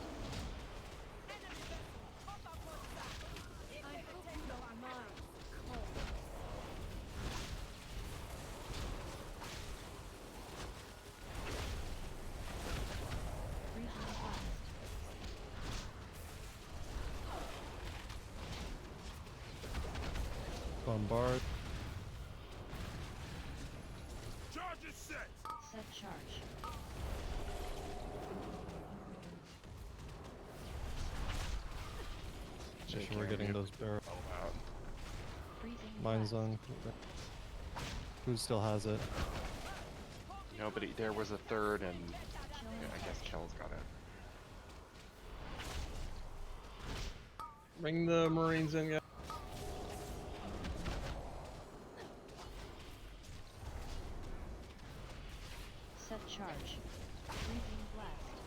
I hope you don't mind cold. Freezing blast. Bombard. Charge is set. Set charge. Make sure we're getting those barrels. Freezing Mine's on. Who still has it? Nobody. There was a third, and yeah, I guess Kel's got it. Bring the Marines in, guys. Set charge. Freezing blast.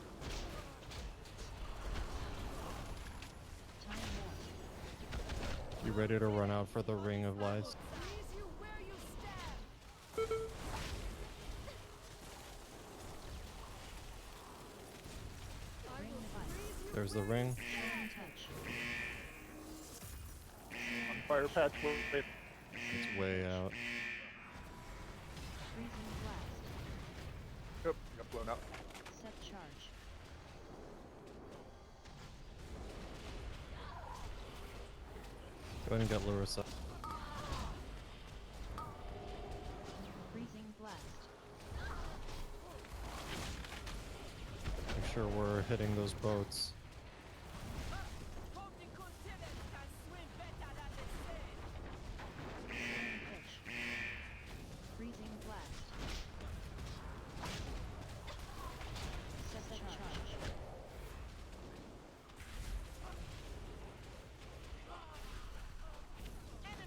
Time warp. You ready to run out for the ring of lies? There's the ring. On fire patch, wait. It's way out. Freezing blast. Yep, got blown up. Set charge. Go ahead and get Larissa. Freezing blast. Make sure we're hitting those boats. Freezing blast. Set charge.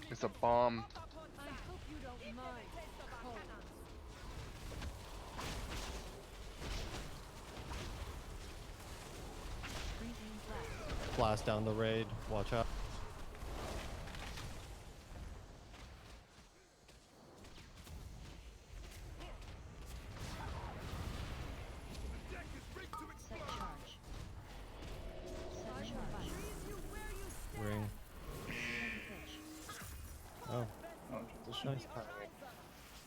It's a bomb. I hope you don't mind cold. Freezing blast. Blast down the raid. Watch out. Set charge. Set charge. Ring. Pitch. Oh. Nice.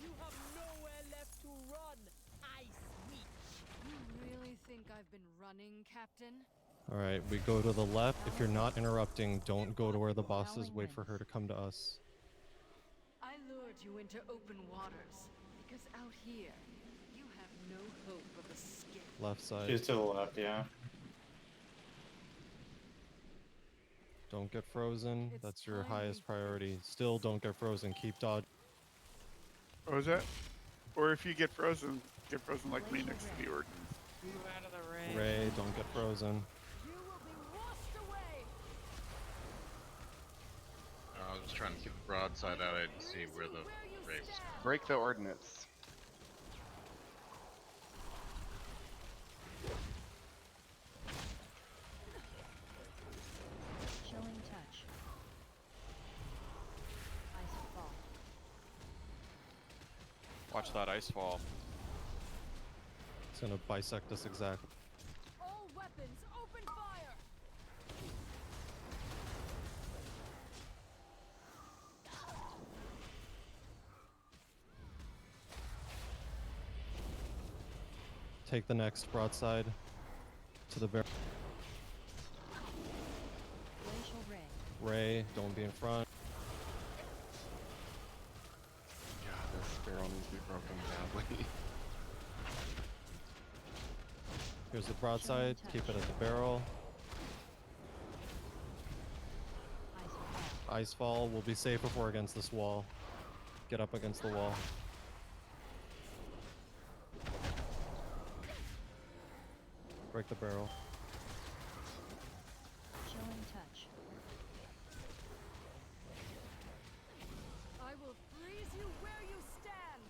You have nowhere left to run, Ice Witch. You really think I've been running, Captain? Alright, we go to the left. If you're not interrupting, don't go to where the boss is. Wait for her to come to us. I lured you into open waters because out here you have no hope of escape. Left side. She's to the left, yeah. Don't get frozen. That's your highest priority. Still don't get frozen. Keep dodge. What was that? Or if you get frozen like me next to the ordnance. Move out of the ray. Ray, don't get frozen. You will be washed away. I was trying to keep the broadside out. I didn't see where the ray was. Break the ordnance. Chilling touch. Ice fall. Watch that ice fall. It's gonna bisect us exactly. All weapons, open fire. Take the next broadside to the barrel. Glacial ray. Ray, don't be in front. God, this barrel needs to be broken badly. Here's the broadside. Keep it at the barrel. Ice fall. We'll be safe if we're against this wall. Get up against the wall. Break the barrel. Chilling touch. I will freeze you where you stand.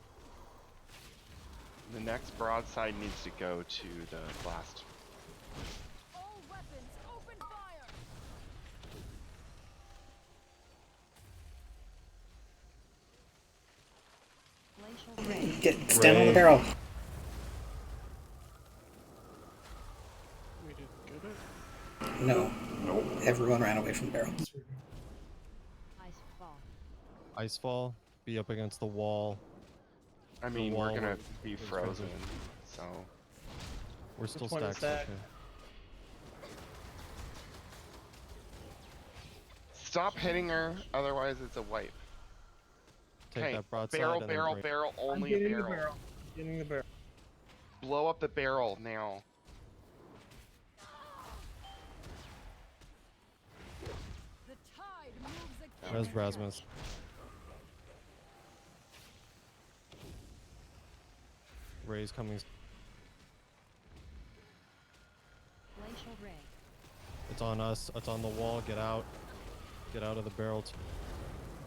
The next broadside needs to go to the blast. All weapons, open fire. Stand on the barrel. We didn't get it. No. Everyone ran away from the barrel. Icefall. Be up against the wall. I The mean, we're wall gonna where- be where it's frozen, so We're still Which one is stacked. that? Okay. stop hitting her, otherwise it's a wipe. Take Okay, that broadside barrel, and then barrel, break. barrel, I'm only a getting the barrel. barrel. I'm getting the barrel. Blow up the barrel now. The tide moves again. Where's Rasmus? Ray's coming. Glacial ray. It's on us. It's on the wall. Get out. Get out of the barrel.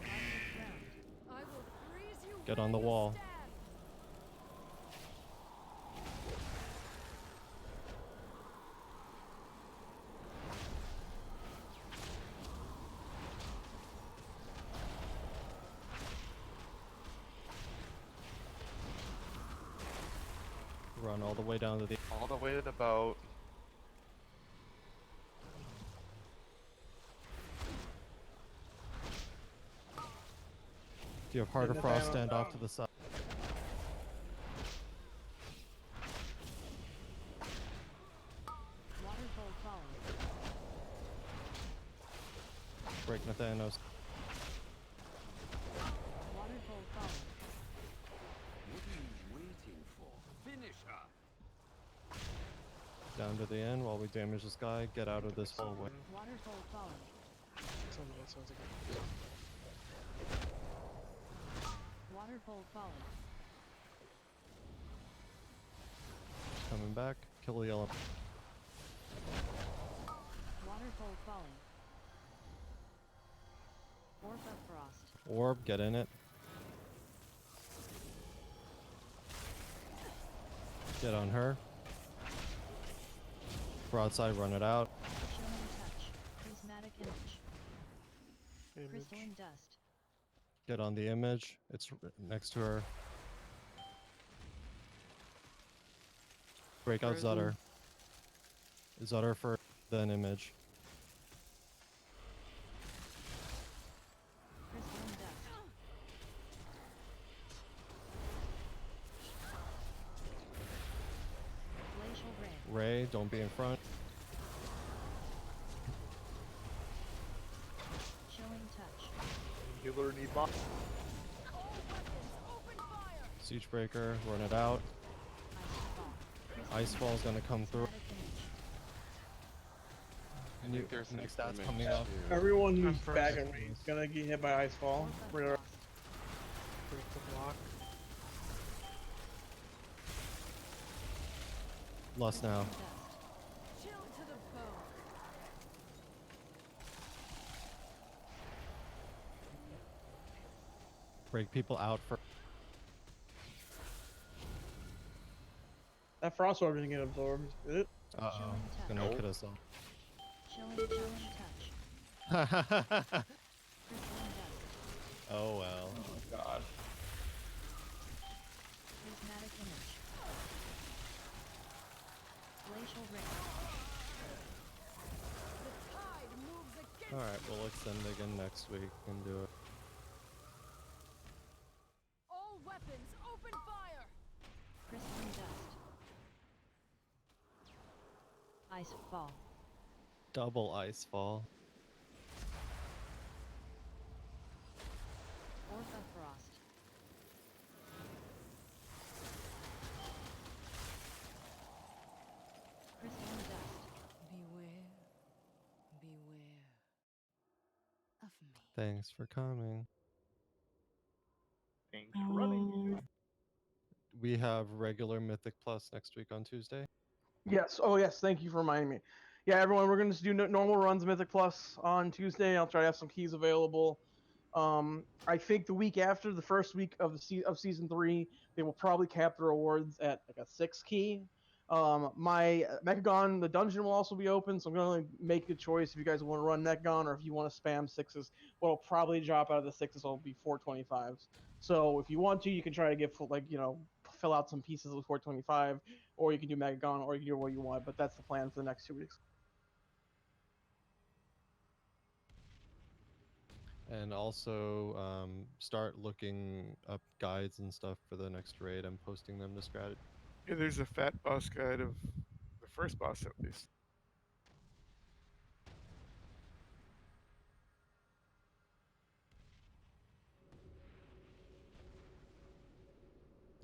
I will freeze you. Get on the wall. Run all the way down to the. All the way to the boat. If you have Heart of Frost, stand off to the side. Waterfall falling. Break Nathanos. Waterfall falling. What are you waiting for? Finish her. Down to the end while we damage this guy. Get out of this hallway. Waterfall falling. Something that sounds like Waterfall falling. Coming back. Kill the yellow. Waterfall falling. Orb of frost. Orb, get in it. Get on her. Broadside, run it out. Chilling touch. Prismatic image. Crystalline dust. Get on the image. It's next to her. Break out Zutter. Zutter for then image. Crystalline dust. Glacial ray. Ray, don't be in front. Chilling touch. Healer need box. Siegebreaker, run it out. Icefall's gonna come through. New, there's an next stats image coming up. too. Everyone who's first. back in range is gonna get hit by Icefall. Break the block. Lust now. Chill to the bone. Break people out for. That frost orb didn't get absorbed, did it? Uh oh. It's gonna hit us all. Chilling touch. Oh well. Oh god. Prismatic image. Glacial ray. The tide moves again. Alright, we'll extend again next week and do it. All weapons, open fire. Crystalline dust. Ice fall. Double Icefall. Orb of frost. Crystalline dust. Beware. Beware of me. Thanks for coming. Thanks for running. We have regular Mythic Plus next week on Tuesday. Yes. Oh, yes. Thank you for reminding me. Yeah, everyone, we're going to do normal runs Mythic Plus on Tuesday. I'll try to have some keys available. I think the week after, the first week of season 3, they will probably cap the rewards at like a 6 key. My Mechagon, the dungeon will also be open, so I'm gonna make a choice if you guys want to run Mechagon or if you want to spam sixes. What'll probably drop out of the sixes will be 425s. So if you want to, you can try to get fill out some pieces with 425, or you can do Mechagon, or you can do what you want. But that's the plan for the next 2 weeks. And also start looking up guides and stuff for the next raid. I'm posting them to strategy. Yeah, there's a fat boss guide of the first boss at least.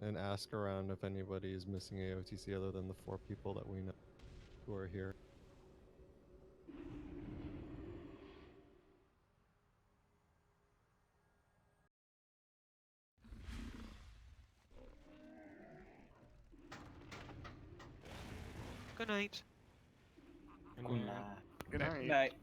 And ask around if anybody is missing AOTC other than the 4 people that we know who are here. Good night. Good night. Good night. Night.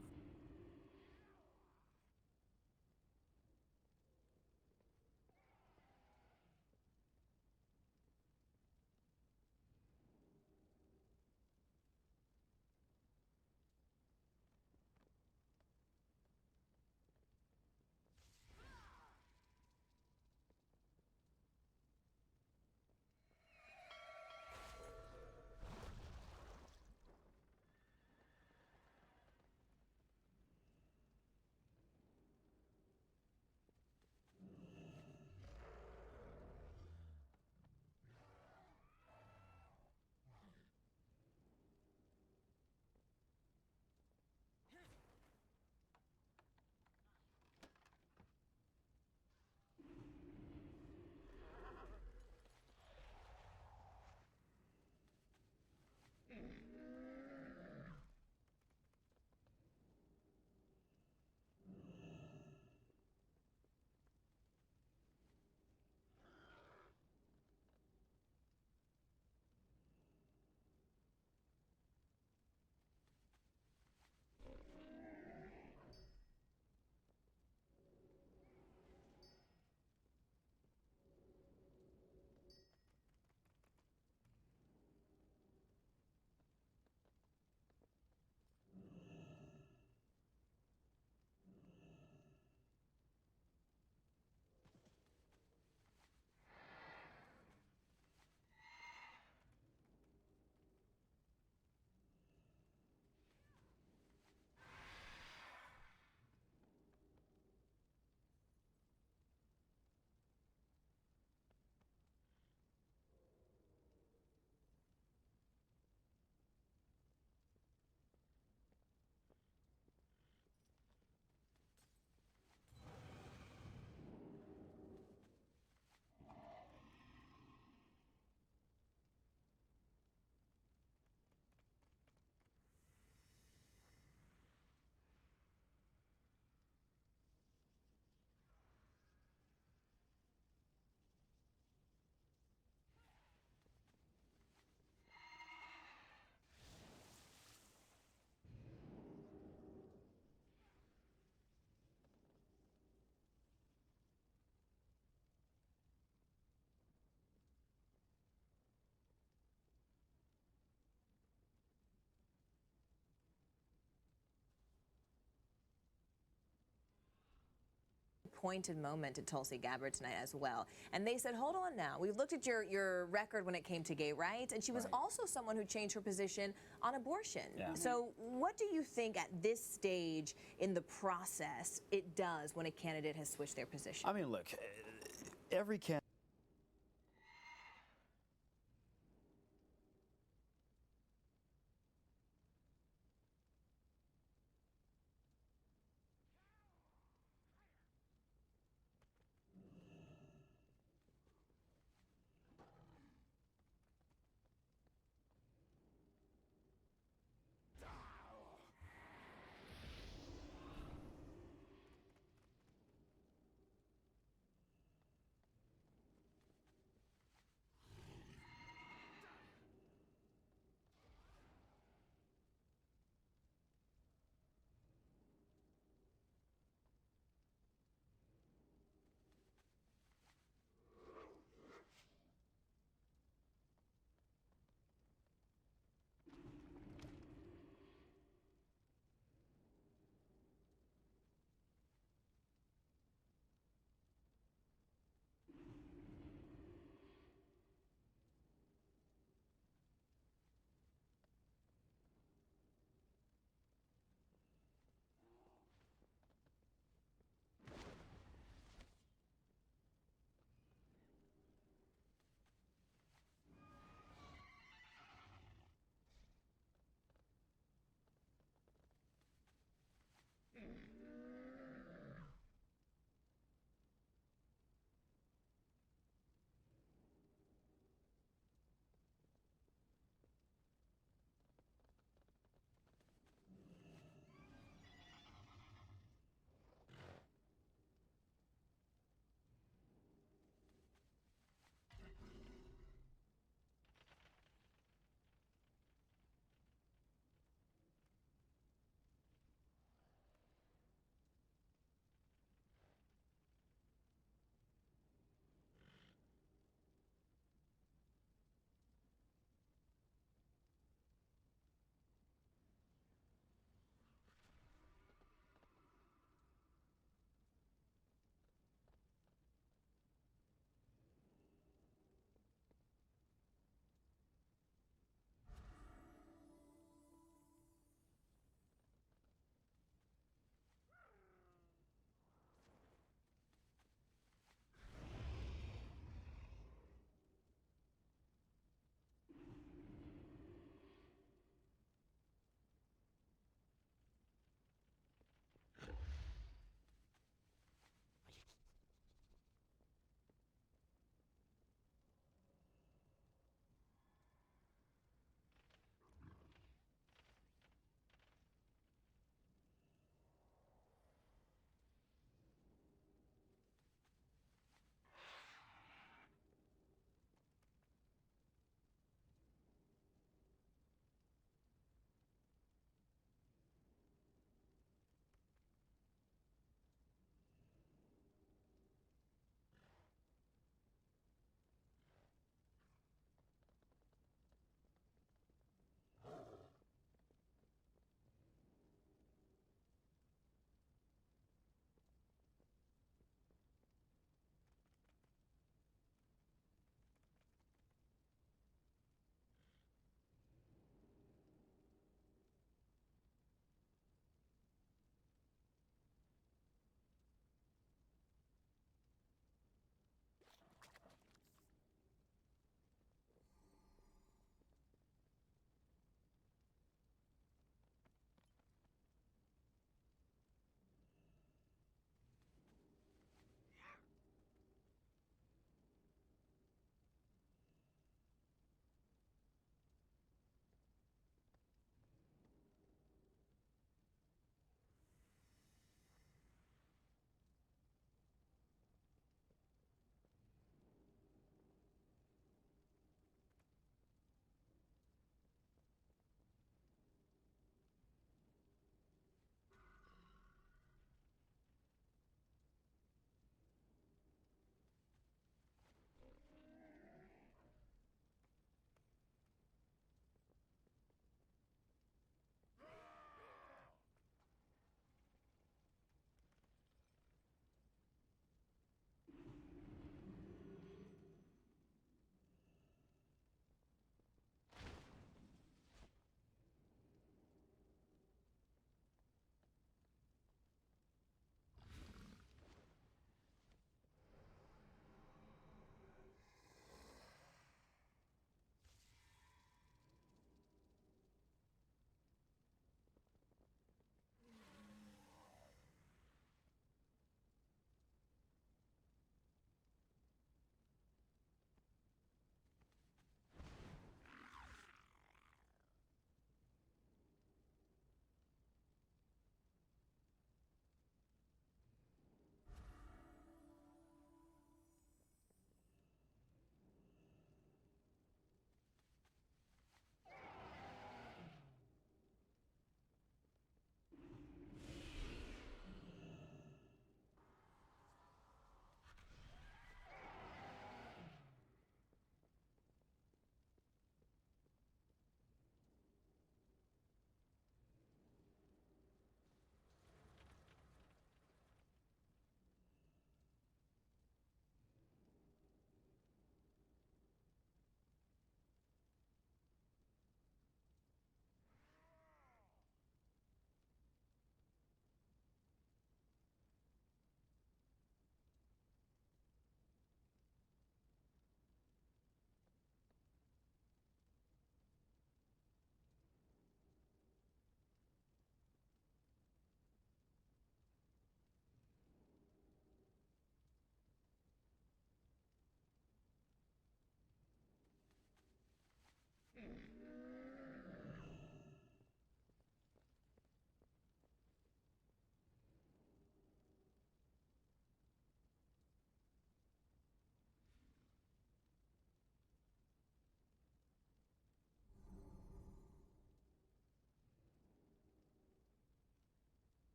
Pointed moment to Tulsi Gabbard tonight as well. And they said, hold on now, we've looked at your record when it came to gay rights, and she was also someone who changed her position on abortion. Yeah. So what do you think at this stage in the process it does when a candidate has switched their position? I mean, look, every candidate.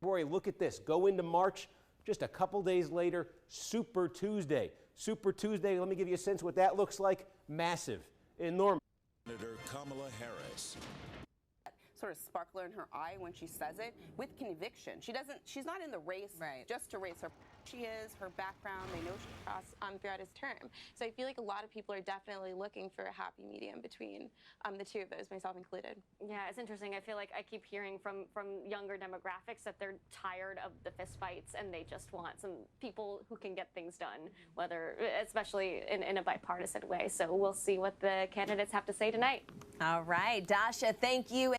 Look at this. Go into March. Just a couple days later, Super Tuesday. Super Tuesday, let me give you a sense what that looks like. Massive, enormous. Senator Kamala Harris. Sort of sparkler in her eye when she says it with conviction. She's not in the race just to race. She is, her background, they know she crossed throughout his term. So I feel like a lot of people are definitely looking for a happy medium between the two of those, myself included. Yeah, it's interesting. I feel like I keep hearing from younger demographics that they're tired of the fistfights and they just want some people who can get things done, especially in a bipartisan way. So we'll see what the candidates have to say tonight. All right, Dasha, thank you.